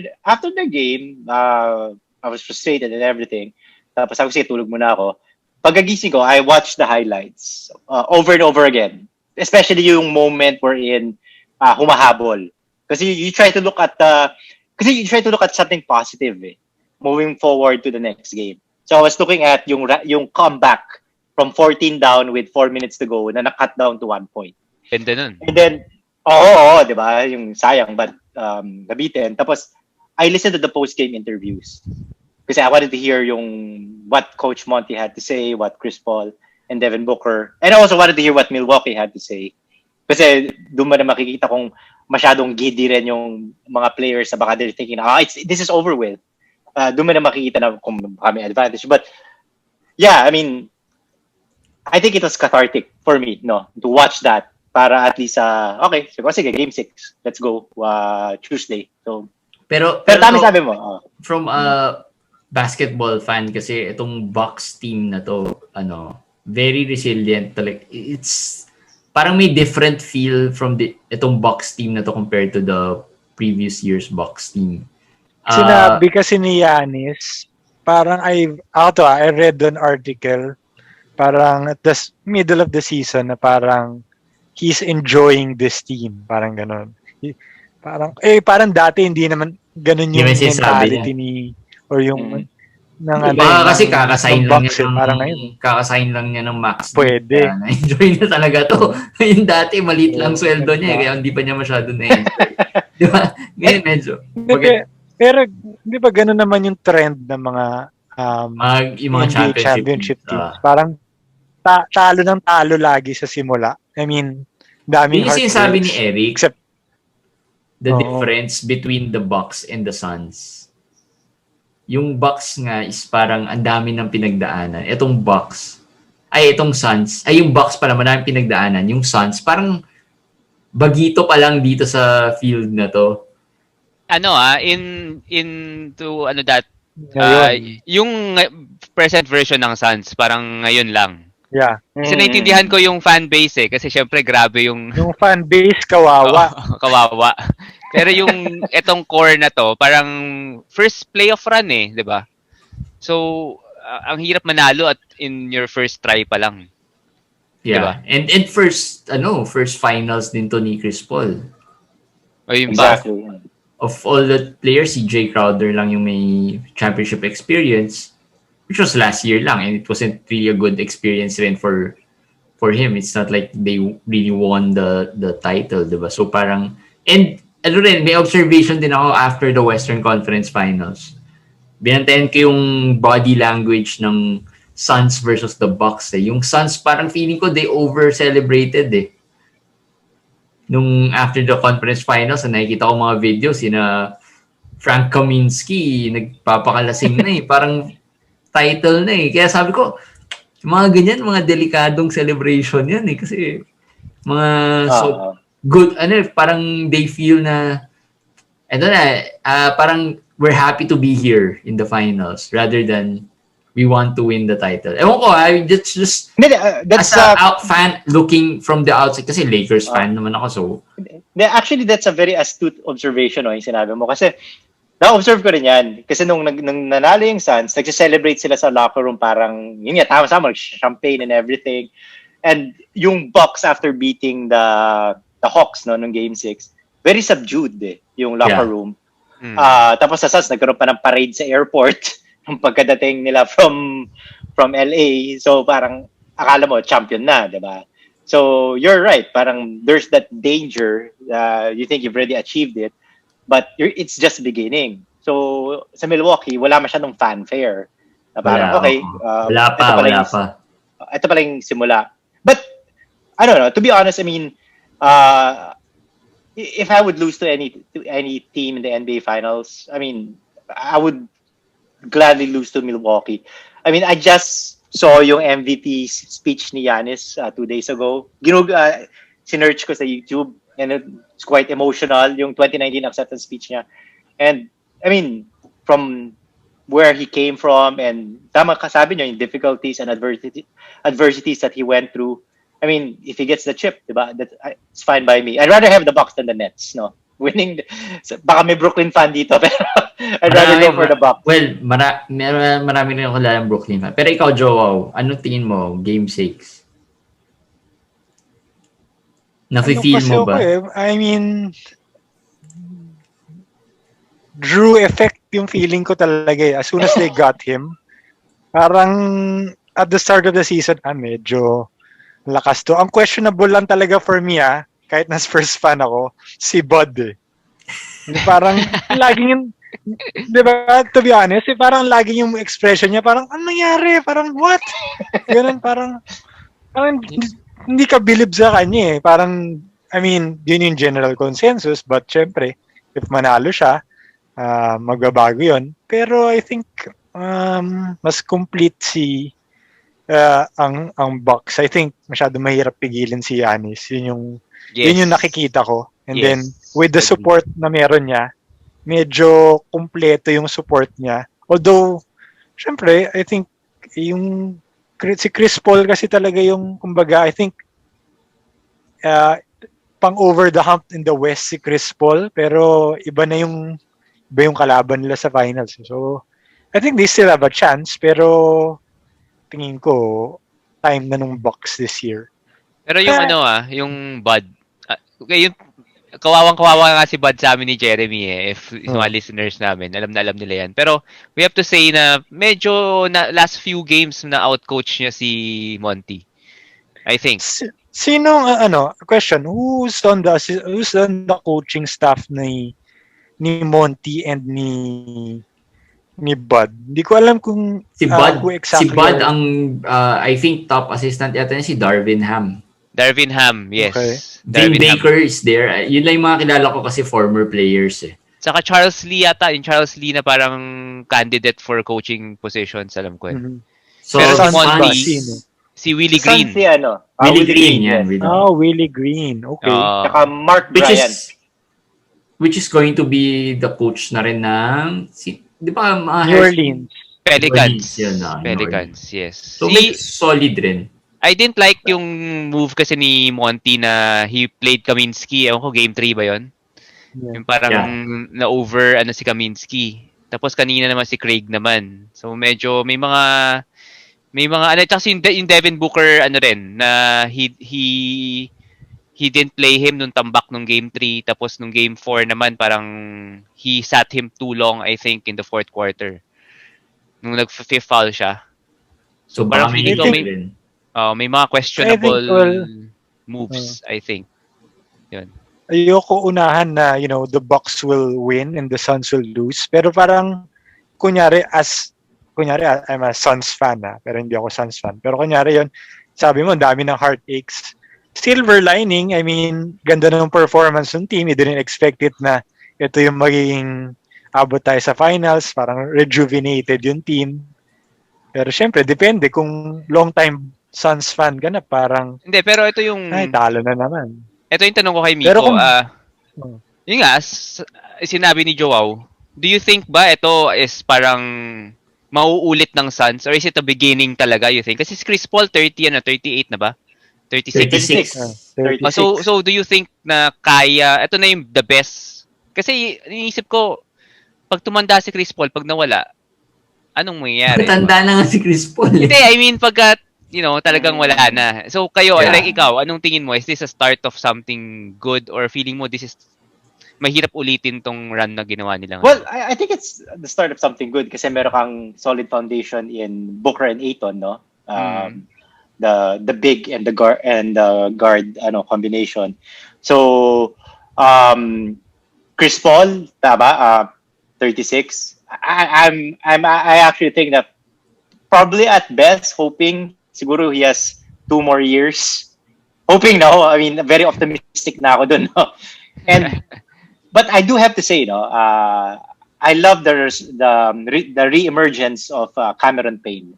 the game, I was frustrated and everything. Tapos ako, sige, tulog muna ako. Pagkagising ko, I watched the highlights over and over again. Especially yung moment wherein humahabol. Kasi you try to look at something positive eh, moving forward to the next game. So I was looking at yung comeback from 14 down with 4 minutes to go na na-cut down to 1 point. Ganda nun. And then, Oo, di ba? Yung sayang, but nabitin. Tapos, I listened to the post-game interviews. Kasi I wanted to hear what Coach Monty had to say, what Chris Paul and Devin Booker. And I also wanted to hear what Milwaukee had to say. Kasi doon mo na makikita kung masyadong giddy rin yung mga players na baka they're thinking, this is over with. Doon mo na makikita na kung kami advantage. But, yeah, I mean, I think it was cathartic for me, no, to watch that. Para at least, okay, sige, game 6. Let's go. Tuesday. So, pero tama sabi mo. From a basketball fan kasi itong Bucks team na to, very resilient. Like, it's parang may different feel from itong Bucks team na to compared to the previous year's Bucks team. Sinabi kasi ni Giannis, parang I read an article, parang at the middle of the season na parang he's enjoying this team. Parang ganon. Parang dati hindi naman ganon yung mentality ni or yung kasi kakasign lang niya parang ngayon. Kakasign lang niya ng max. Pwede. Na-enjoy na talaga to. Yung dati, maliit lang sweldo niya kaya hindi pa niya masyado na-enjoy. Di ba? Ngayon medyo. Pero di ba ganon naman yung trend ng mga yung mga championship teams. Parang talo ng talo lagi sa simula. I mean, daming heartbreaks. Yung sinasabi ni Eric, the Oo. difference between the Bucks and the Suns. Yung Bucks nga is parang ang dami ng pinagdaanan. Itong Suns, yung Bucks pala maraming pinagdaanan. Yung Suns, parang bagito pa lang dito sa field na to. Into ano that Ngayon. yung present version ng Suns parang ngayon lang. Yeah. Kasi naintindihan ko yung fan base kasi syempre grabe yung Yung fan base, kawawa. kawawa. Pero yung etong core na to, parang first playoff run 'di ba? So ang hirap manalo at in your first try pa lang. Yeah. Diba? And first finals din to ni Chris Paul. O yun ba? Exactly. Of all the players, si Jay Crowder lang yung may championship experience, which was last year lang, and it wasn't really a good experience rin for him. It's not like they really won the title, diba? So parang, and ano rin, may observation din ako after the Western Conference Finals. Binantayan ko yung body language ng Suns versus the Bucks. Yung Suns, parang feeling ko they over-celebrated Nung after the conference finals, nakikita ko mga videos, Frank Kaminsky, nagpapakalasing na Parang title na Kaya sabi ko, mga ganyan, mga delikadong celebration yan Kasi mga good, parang they feel na, parang we're happy to be here in the finals rather than we want to win the title. Ewan ko, just That's as a fan looking from the outside, kasi Lakers fan naman ako, so actually that's a very astute observation yung sinabi mo kasi na-observe ko rin yan kasi nung nanalo yung Suns, nag-celebrate sila sa locker room parang yun nga tama-sama, champagne and everything, and yung Bucks after beating the Hawks nung game 6, very subdued yung locker room. Tapos sa Suns nagkaroon pa ng parade sa airport ng pagkadating nila from LA. So parang akala mo champion na, 'di ba? So you're right, parang there's that danger. You think you've already achieved it, but it's just beginning. So sa Milwaukee, wala masyadong fanfare. Na parang wala pa. Ito pala yung simula. But I don't know, to be honest, I mean, if I would lose to any team in the NBA finals, I mean, I would gladly lose to Milwaukee. I mean, I just saw yung MVP speech ni Giannis 2 days ago. Sinearch ko sa YouTube and it's quite emotional, yung 2019 acceptance speech niya. And, I mean, from where he came from and tama kasabi niyo yung difficulties and adversities that he went through. I mean, if he gets the chip, diba, it's fine by me. I'd rather have the Bucks than the Nets, no? Winning, baka may Brooklyn fan dito, pero I'd rather go for the Bucks. Well, marami rin ako lalang Brooklyn fan. Pero ikaw, Joao, ano tingin mo, Game 6? Nafe-feel mo ba? I mean, Drew effect yung feeling ko talaga As soon as they got him, parang at the start of the season, medyo lakas to. Ang questionable lang talaga for me, kahit na Spurs fan ako, si Bud Parang laging yung, di ba, to be honest, parang laging yung expression niya, parang, ano nangyari? Parang, what? Ganun, parang hindi ka believe sa kanya Parang, I mean, yun yung general consensus, but syempre, if manalo siya, magbabago yun. Pero I think, mas complete ang Bucks. I think, masyado mahirap pigilin si Giannis. Yun yung nakikita ko. And then, with the support na meron niya, medyo kumpleto yung support niya. Although, syempre, I think, si Chris Paul kasi talaga yung, kumbaga, I think, pang over the hump in the West si Chris Paul, pero iba yung kalaban nila sa finals. So, I think they still have a chance, pero tingin ko, time na nung Bucks this year. Pero yung yung Bud, okay, yung kawawang-kawawa nga si Bud sa amin ni Jeremy if mga listeners namin, alam na alam nila yan. Pero we have to say na medyo last few games na outcoach niya si Monty. I think. Sinong question, who's on the coaching staff ni Monty and ni Bud? Hindi ko alam kung si Bud exactly. Si Bud ang I think top assistant yata niya si Darvin Ham. Darvin Ham, yes. Okay. Vin Darvin Ham. Baker is there. Yun lang yung mga kilala ko kasi former players eh. Saka Charles Lee yata, yung Charles Lee na parang candidate for coaching positions, alam ko eh. Mhm. So, Pero si Suns Monty, ba? Sino? si Willie Suns Green. si ano? Willie Green yan. yes. Willie. Oh, Willie Green. Okay. Tsaka Mark Which Bryant. is going to be the coach na rin ng di ba New Orleans. Pelicans. Yun, Pelicans, yes. So medyo solid rin. I didn't like yung move kasi ni Monty na he played Kaminsky. Ewan ko, game 3 ba yun? Yeah. Yung parang na-over si Kaminsky. Tapos kanina naman si Craig naman. So medyo may mga ano, tsaka yung Devin Booker ano rin na he didn't play him nung tambak nung game 3, tapos nung game 4 naman parang he sat him too long, I think, in the fourth quarter. Nung nag-fifth foul siya. So parang baka feeling ko may mga questionable moves, I think. Yun. Ayoko unahan na, the Bucks will win and the Suns will lose. Pero parang, kunyari, I'm a Suns fan pero hindi ako Suns fan. Pero kunyari yun, sabi mo, dami ng heartaches. Silver lining, I mean, ganda ng performance ng team. You didn't expect it na ito yung magiging abot tayo sa finals. Parang rejuvenated yung team. Pero syempre, depende kung long time Suns fan ka na, parang Hindi, pero ito yung ay, talo na naman. ito yung tanong ko kay Miko. Pero Yun nga, sinabi ni Joao, do you think ba ito is parang mauulit ng Suns or is it a beginning talaga, you think? Kasi si Chris Paul 38 na ba? 36. 36. So do you think na kaya, ito na yung the best? Kasi iniisip ko, pag tumanda si Chris Paul, pag nawala, anong mangyayari? Matanda na nga si Chris Paul. Hindi, I mean, pagka, talagang wala na. So kayo, like ikaw, anong tingin mo? Is this a start of something good or feeling mo this is mahirap ulitin tong run na ginawa nila? Well, I think it's the start of something good kasi meron kang solid foundation in Booker and Ayton, no? The big and the guard combination. So Chris Paul, tama, 36. I actually think that probably at best hoping siguro he has 2 more years. Hoping no, I mean very optimistic na ako dun, no? And but I do have to say, I love the re-emergence of Cameron Payne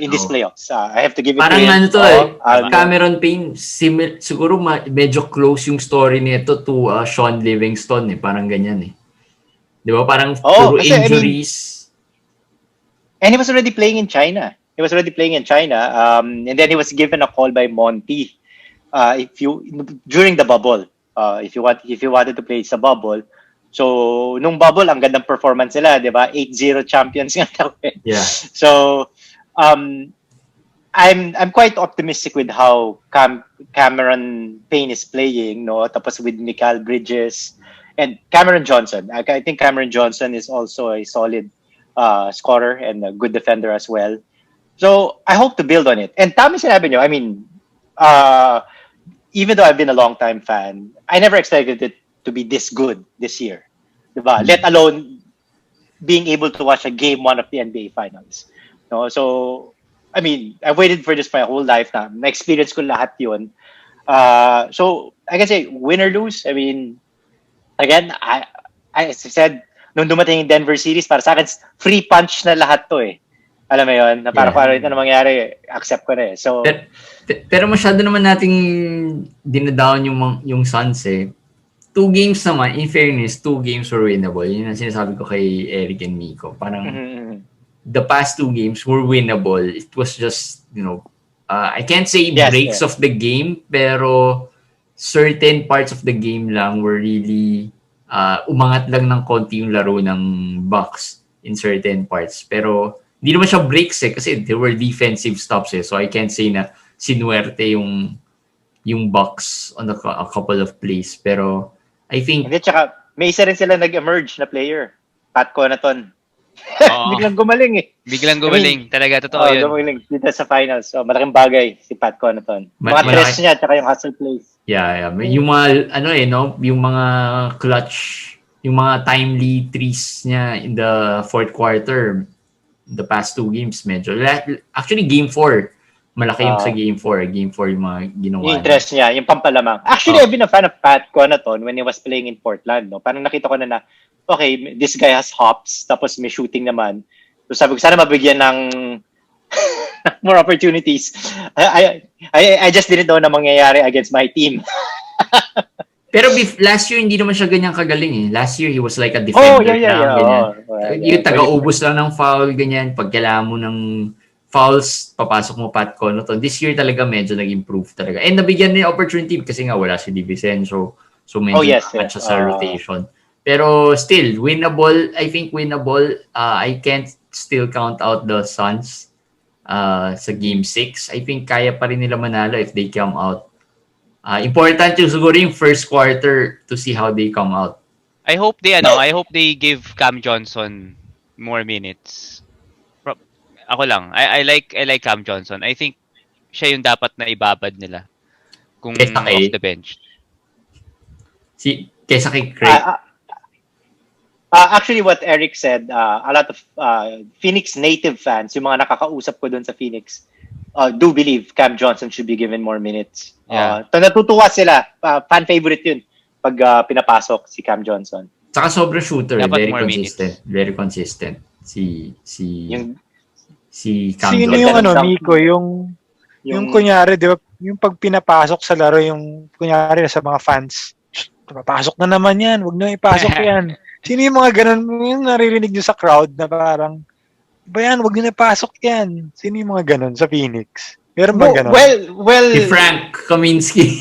in these playoffs. I have to give it parang to him. Cameron Payne, siguro medyo close yung story nito to Sean Livingston parang ganyan Di ba? Parang puro injuries. And he was already playing in China. And then he was given a call by Monty. During the bubble, if you wanted to play sa bubble. So nung bubble, ang gandang performance nila, di ba? 8-0 champions nga daw. Yeah. So I'm quite optimistic with how Cameron Payne is playing, no? Tapos with Mikal Bridges and Cameron Johnson. I think Cameron Johnson is also a solid scorer and a good defender as well. So I hope to build on it. And tama sinabi nyo, I mean, even though I've been a long time fan, I never expected it to be this good this year. Diba? Let alone being able to watch a game 1 of the NBA Finals. No? So, I mean, I've waited for this my whole life na. Na-experience ko lahat yun. So, I can say, win or lose, I mean, again, I said, nung dumating yung Denver series, para sa akin, free punch na lahat to Alam mo yun? Na para kung ano mangyari, accept ko na So, pero masyado naman nating dinadown yung Suns 2 games naman, in fairness, 2 games were winnable. Yun ang sinasabi ko kay Eric and Miko. Parang the past 2 games were winnable. It was just, I can't say breaks of the game, pero certain parts of the game lang were really umangat lang ng konti yung laro ng Bucks in certain parts. Pero hindi naman siya breaks kasi there were defensive stops So I can't say na sinuwerte yung Bucks on a couple of plays. Pero I think... Hindi, tsaka may isa rin sila nag-emerge na player. Pat Connaughton. Biglang gumaling Biglang gumaling. Talaga, totoo yun. Gumaling dito sa finals. So, malaking bagay si Pat Connaughton. Mga tres niya, tsaka yung hustle plays. Yeah. Yung mga, yung mga clutch, yung mga timely threes niya in the fourth quarter, the past 2 games, medyo. Actually, game 4, malaki yung sa Game 4. Game 4 yung mga ginawa Yung niya. interest niya, yung pampalamang. Actually, I've been a fan of Pat Connaughton when he was playing in Portland. No? Parang nakita ko na, okay, this guy has hops, tapos may shooting naman. So sabi ko, sana mabigyan ng more opportunities. I just didn't know na mangyayari against my team. Pero last year, hindi naman siya ganyan kagaling eh. Last year, he was like a defender lang, ganyan. Yung taga-ubos lang ng foul, ganyan. Pag kailangan mo ng fouls, papasok mo Pat Connaughton. This year talaga medyo nag-improve talaga. And nabigyan niya opportunity kasi nga wala si DiVincenzo. So medyo siya sa rotation. Pero still, winnable. I think winnable. I can't still count out the Suns sa Game 6. I think kaya pa rin nila manalo if they come out. Important yung siguro yung first quarter to see how they come out. I hope they give Cam Johnson more minutes. Ako lang. I like Cam Johnson. I think siya yung dapat na ibabad nila kung off the bench. Kesa kay Craig. Actually, what Eric said, a lot of Phoenix native fans, yung mga nakakausap ko dun sa Phoenix, do believe Cam Johnson should be given more minutes. Natutuwa sila. Fan favorite yun pag pinapasok si Cam Johnson. Saka sobrang shooter. Dapat Very consistent. Si Cam Sino Johnson. yung Miko, yung kunyari, di ba, yung pag pinapasok sa laro, yung kunyari sa mga fans, papasok na naman yan, wag na ipasok yan. Sino yung mga ganun, yung naririnig nyo sa crowd na parang, ba yan, wag nyo na ipasok yan. Sino yung mga ganun sa Phoenix? Meron ba ganun? Well, Si Frank Kaminsky.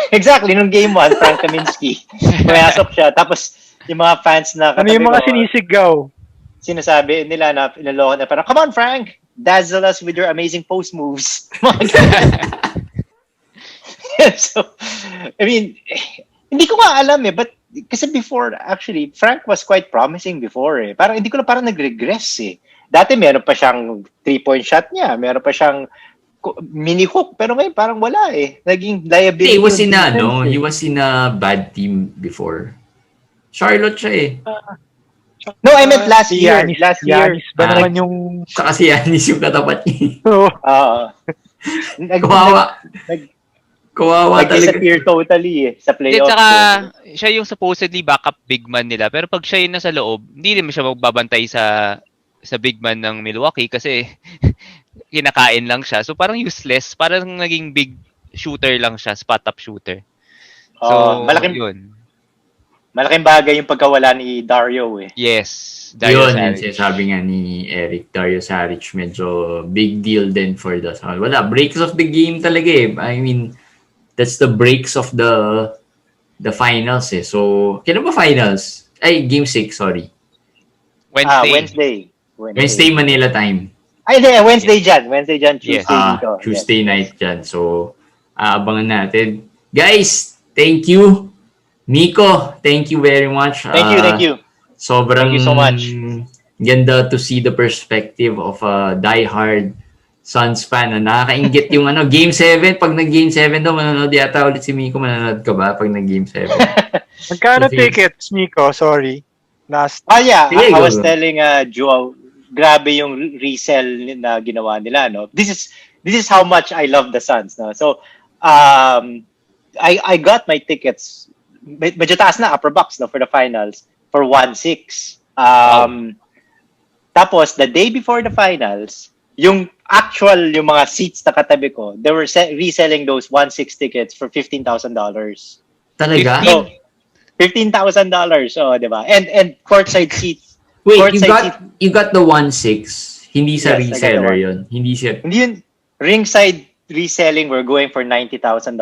Exactly, nung game 1, Frank Kaminsky. Pumasok siya, tapos yung mga fans na ano yung mga sinisigaw? Sinasabi nila na inaloko na parang, come on Frank, dazzle us with your amazing post moves. So, I mean, hindi ko nga alam but kasi before, actually, Frank was quite promising before Parang hindi ko na parang nag-regress Dati meron pa siyang 3-point shot niya, meron pa siyang mini hook, pero ngayon parang wala Naging liability. He was in a bad team before. Charlotte siya No, I meant last year. Giannis ba naman yung... Saka si Giannis yung katapat niya. Kawawa talaga. Nag-disappear totally sa playoffs. Saka siya yung supposedly backup big man nila. Pero pag siya yung nasa loob, hindi naman siya magbabantay sa big man ng Milwaukee kasi kinakain lang siya. So parang useless. Parang naging big shooter lang siya. Spot-up shooter. So, yun. Malaking bagay yung pagkawala ni Dario Yes. Dario Saric. Saric. Sabi nga ni Eric, Dario Saric medyo big deal din for the Suns. Wala, breaks of the game talaga I mean, that's the breaks of the finals So, kailan ba finals? Ay, game 6, sorry. Wednesday Manila time. Ay, Wednesday dyan. Tuesday dito. Tuesday night dyan. So, abangan natin. Guys, thank you. Miko, thank you very much. Thank you. Sobrang Thank you so much. Ganda to see the perspective of a diehard Suns fan. Nakakaingit yung Game 7. Pag nag-Game 7 daw, manonood yata ulit si Miko. Manonood ka ba pag nag-Game 7? Magkano tickets, Miko? Sorry. Last. Yeah. I was telling Joao, grabe yung resell na ginawa nila. This is how much I love the Suns. So, I got my tickets. Medyo taas na, upper box for the finals for 1.6. Tapos, the day before the finals, yung mga seats na katabi ko, they were reselling those 1.6 tickets for $15,000. Talaga? So, $15,000. Diba? And courtside seats. Wait, you got the 1.6. Hindi sa reseller yun. Hindi yun. Ringside reselling, we're going for $90,000.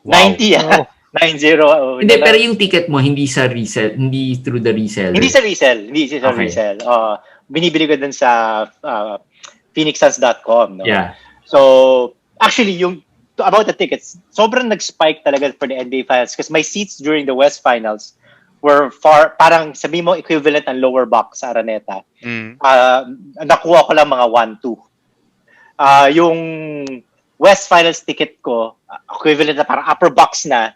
Wow. 90 90. Hindi, pero yung ticket mo, hindi sa resell, hindi through the reseller. Hindi sa resell. Binibili ko dun sa phoenixsuns.com. Yeah. So, actually, about the tickets, sobrang nag-spike talaga for the NBA Finals because my seats during the West Finals were parang sabi mo equivalent ng lower box sa Araneta. Nakuha ko lang mga 1-2. Yung West Finals ticket ko, equivalent na parang upper box na,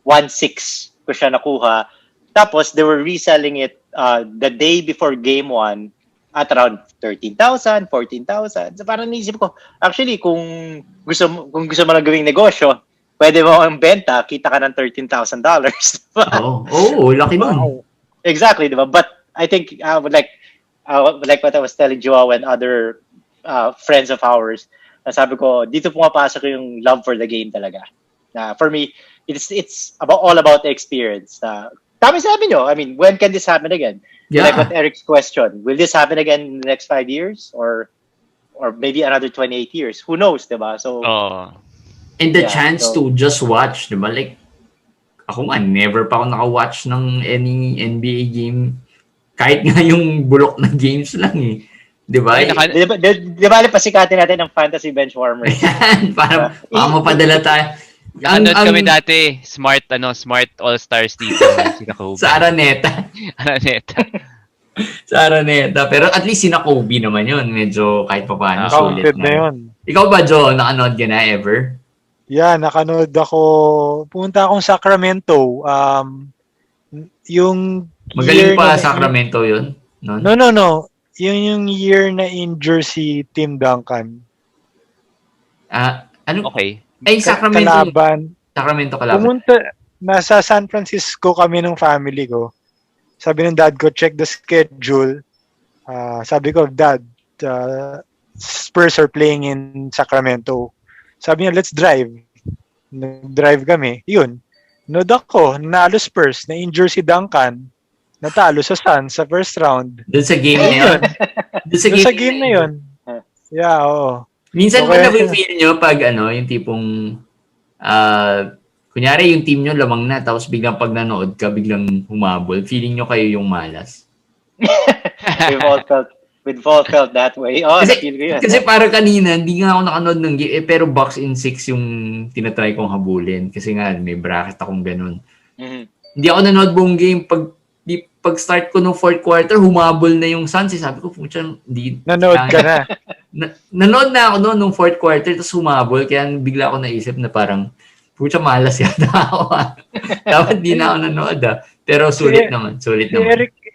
1.6 ko siya nakuha. Tapos, they were reselling it the day before Game 1 at around 13,000, 14,000. So parang naisip ko, actually, kung gusto mo lang gawing negosyo, pwede mo ang benta, kita ka ng $13,000. Oo, laki nun. Exactly, di ba? But I think like what I was telling Joao and other friends of ours, sabi ko, dito pumapasok yung love for the game talaga. For me, it's all about the experience. Tama sabi nyo, I mean, when can this happen again? Yeah. Like what Eric's question, will this happen again in the next 5 years? Or maybe another 28 years? Who knows, diba? So, and the chance to just watch, diba? Like, ako nga, never pa ako naka-watch ng any NBA game. Kahit nga yung bulok na games lang eh. Diba? Di ba pasikatin natin ng fantasy benchwarmers? Ayan, para mapadala tayo. Nanood kami dati, smart all-stars dito. Sa Araneta. Sa Araneta. Pero at least sina Kobe naman yun. Medyo kahit pa paano sulit na yun. Ikaw ba, Joe? Nakanood ka na ever? Yeah, nakanood ako. Pumunta akong Sacramento. Yung magaling pa Sacramento yun? No. Yung year na injure si Tim Duncan. Ano? Okay. Ay, Sacramento kalaban. Pumunta, nasa San Francisco kami ng family ko. Sabi ng dad ko, check the schedule. Sabi ko, Dad, Spurs are playing in Sacramento. Sabi niya, let's drive. Nag-drive kami. Yun. Nood ako, nanalo Spurs, na-injure si Duncan. Natalo sa Suns sa first round. Doon sa game na yun? Doon sa game na yun. Yeah, oo. Minsan okay. Mo na-feel nyo pag yung tipong kunyari yung team nyo lamang na tapos biglang pag nanood ka, biglang humabol. Feeling nyo kayo yung malas. We've all felt that way. Kasi parang kanina, hindi nga ako nakanood ng game, pero box in 6 yung tinatry kong habulin. Kasi nga, may bracket akong ganun. Mm-hmm. Hindi ako nanood buong game. Pag start ko ng fourth quarter, humabol na yung Suns. Sabi ko, pucha, hindi. Nanood ka na. Nanood na ako noon nung fourth quarter, tapos humabol. Kaya bigla ako naisip na parang, pucha, malas yata ako. Dapat di na ako nanood. Pero sulit naman.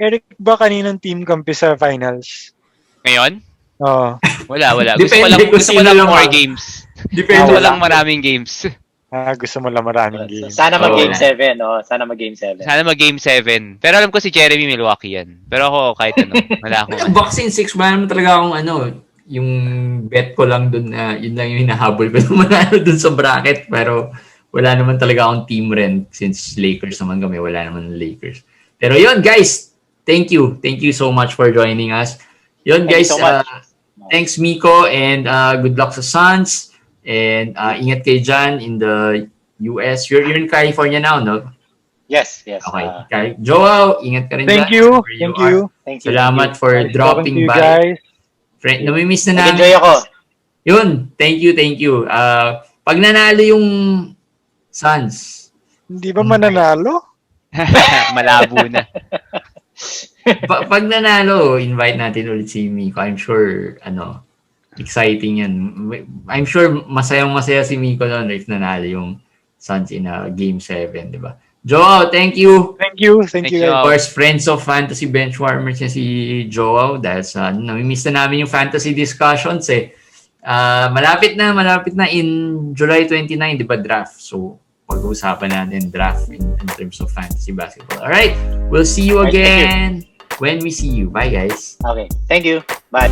Eric ba kaninang team kampi sa finals? Ngayon? Oo. Wala. Gusto ko lang more games. Depende ko lang maraming games. Gusto mo lang maraming games. Sana mag-game 7. Sana mag-game 7. Pero alam ko si Jeremy Milwaukee yan. Pero ako kahit wala akong Boxing 6, wala naman talaga akong yung bet ko lang dun na yun lang yung hinahabol ko manalo dun sa bracket. Pero wala naman talaga akong team rent since Lakers naman kami. Wala naman Lakers. Pero yun guys, thank you. Thank you so much for joining us. Yun guys, thanks Miko and good luck sa Suns. And ingat kayo dyan in the US. You're in California now, no? Yes. Okay. Joao, ingat ka rin Thank dyan. you. Salamat for dropping by. Guys. Friend, namimiss na namin. Enjoy ako. Yun, thank you. Pag nanalo yung Suns. Hindi ba mananalo? Malabo na. Pag nanalo, invite natin ulit si Miko. I'm sure, exciting yan. I'm sure masayang-masaya si Miko noon if nanalo yung Suns in a Game 7, di ba? Joao, thank you. Thank you. Of course, friends of Fantasy Benchwarmers niya si Joao dahil sa namimiss na namin yung fantasy discussions eh. Malapit na in July 29, di ba, draft? So, pag-uusapan natin draft in terms of fantasy basketball. Alright, we'll see you again when we see you. Bye, guys. Okay, thank you. Bye.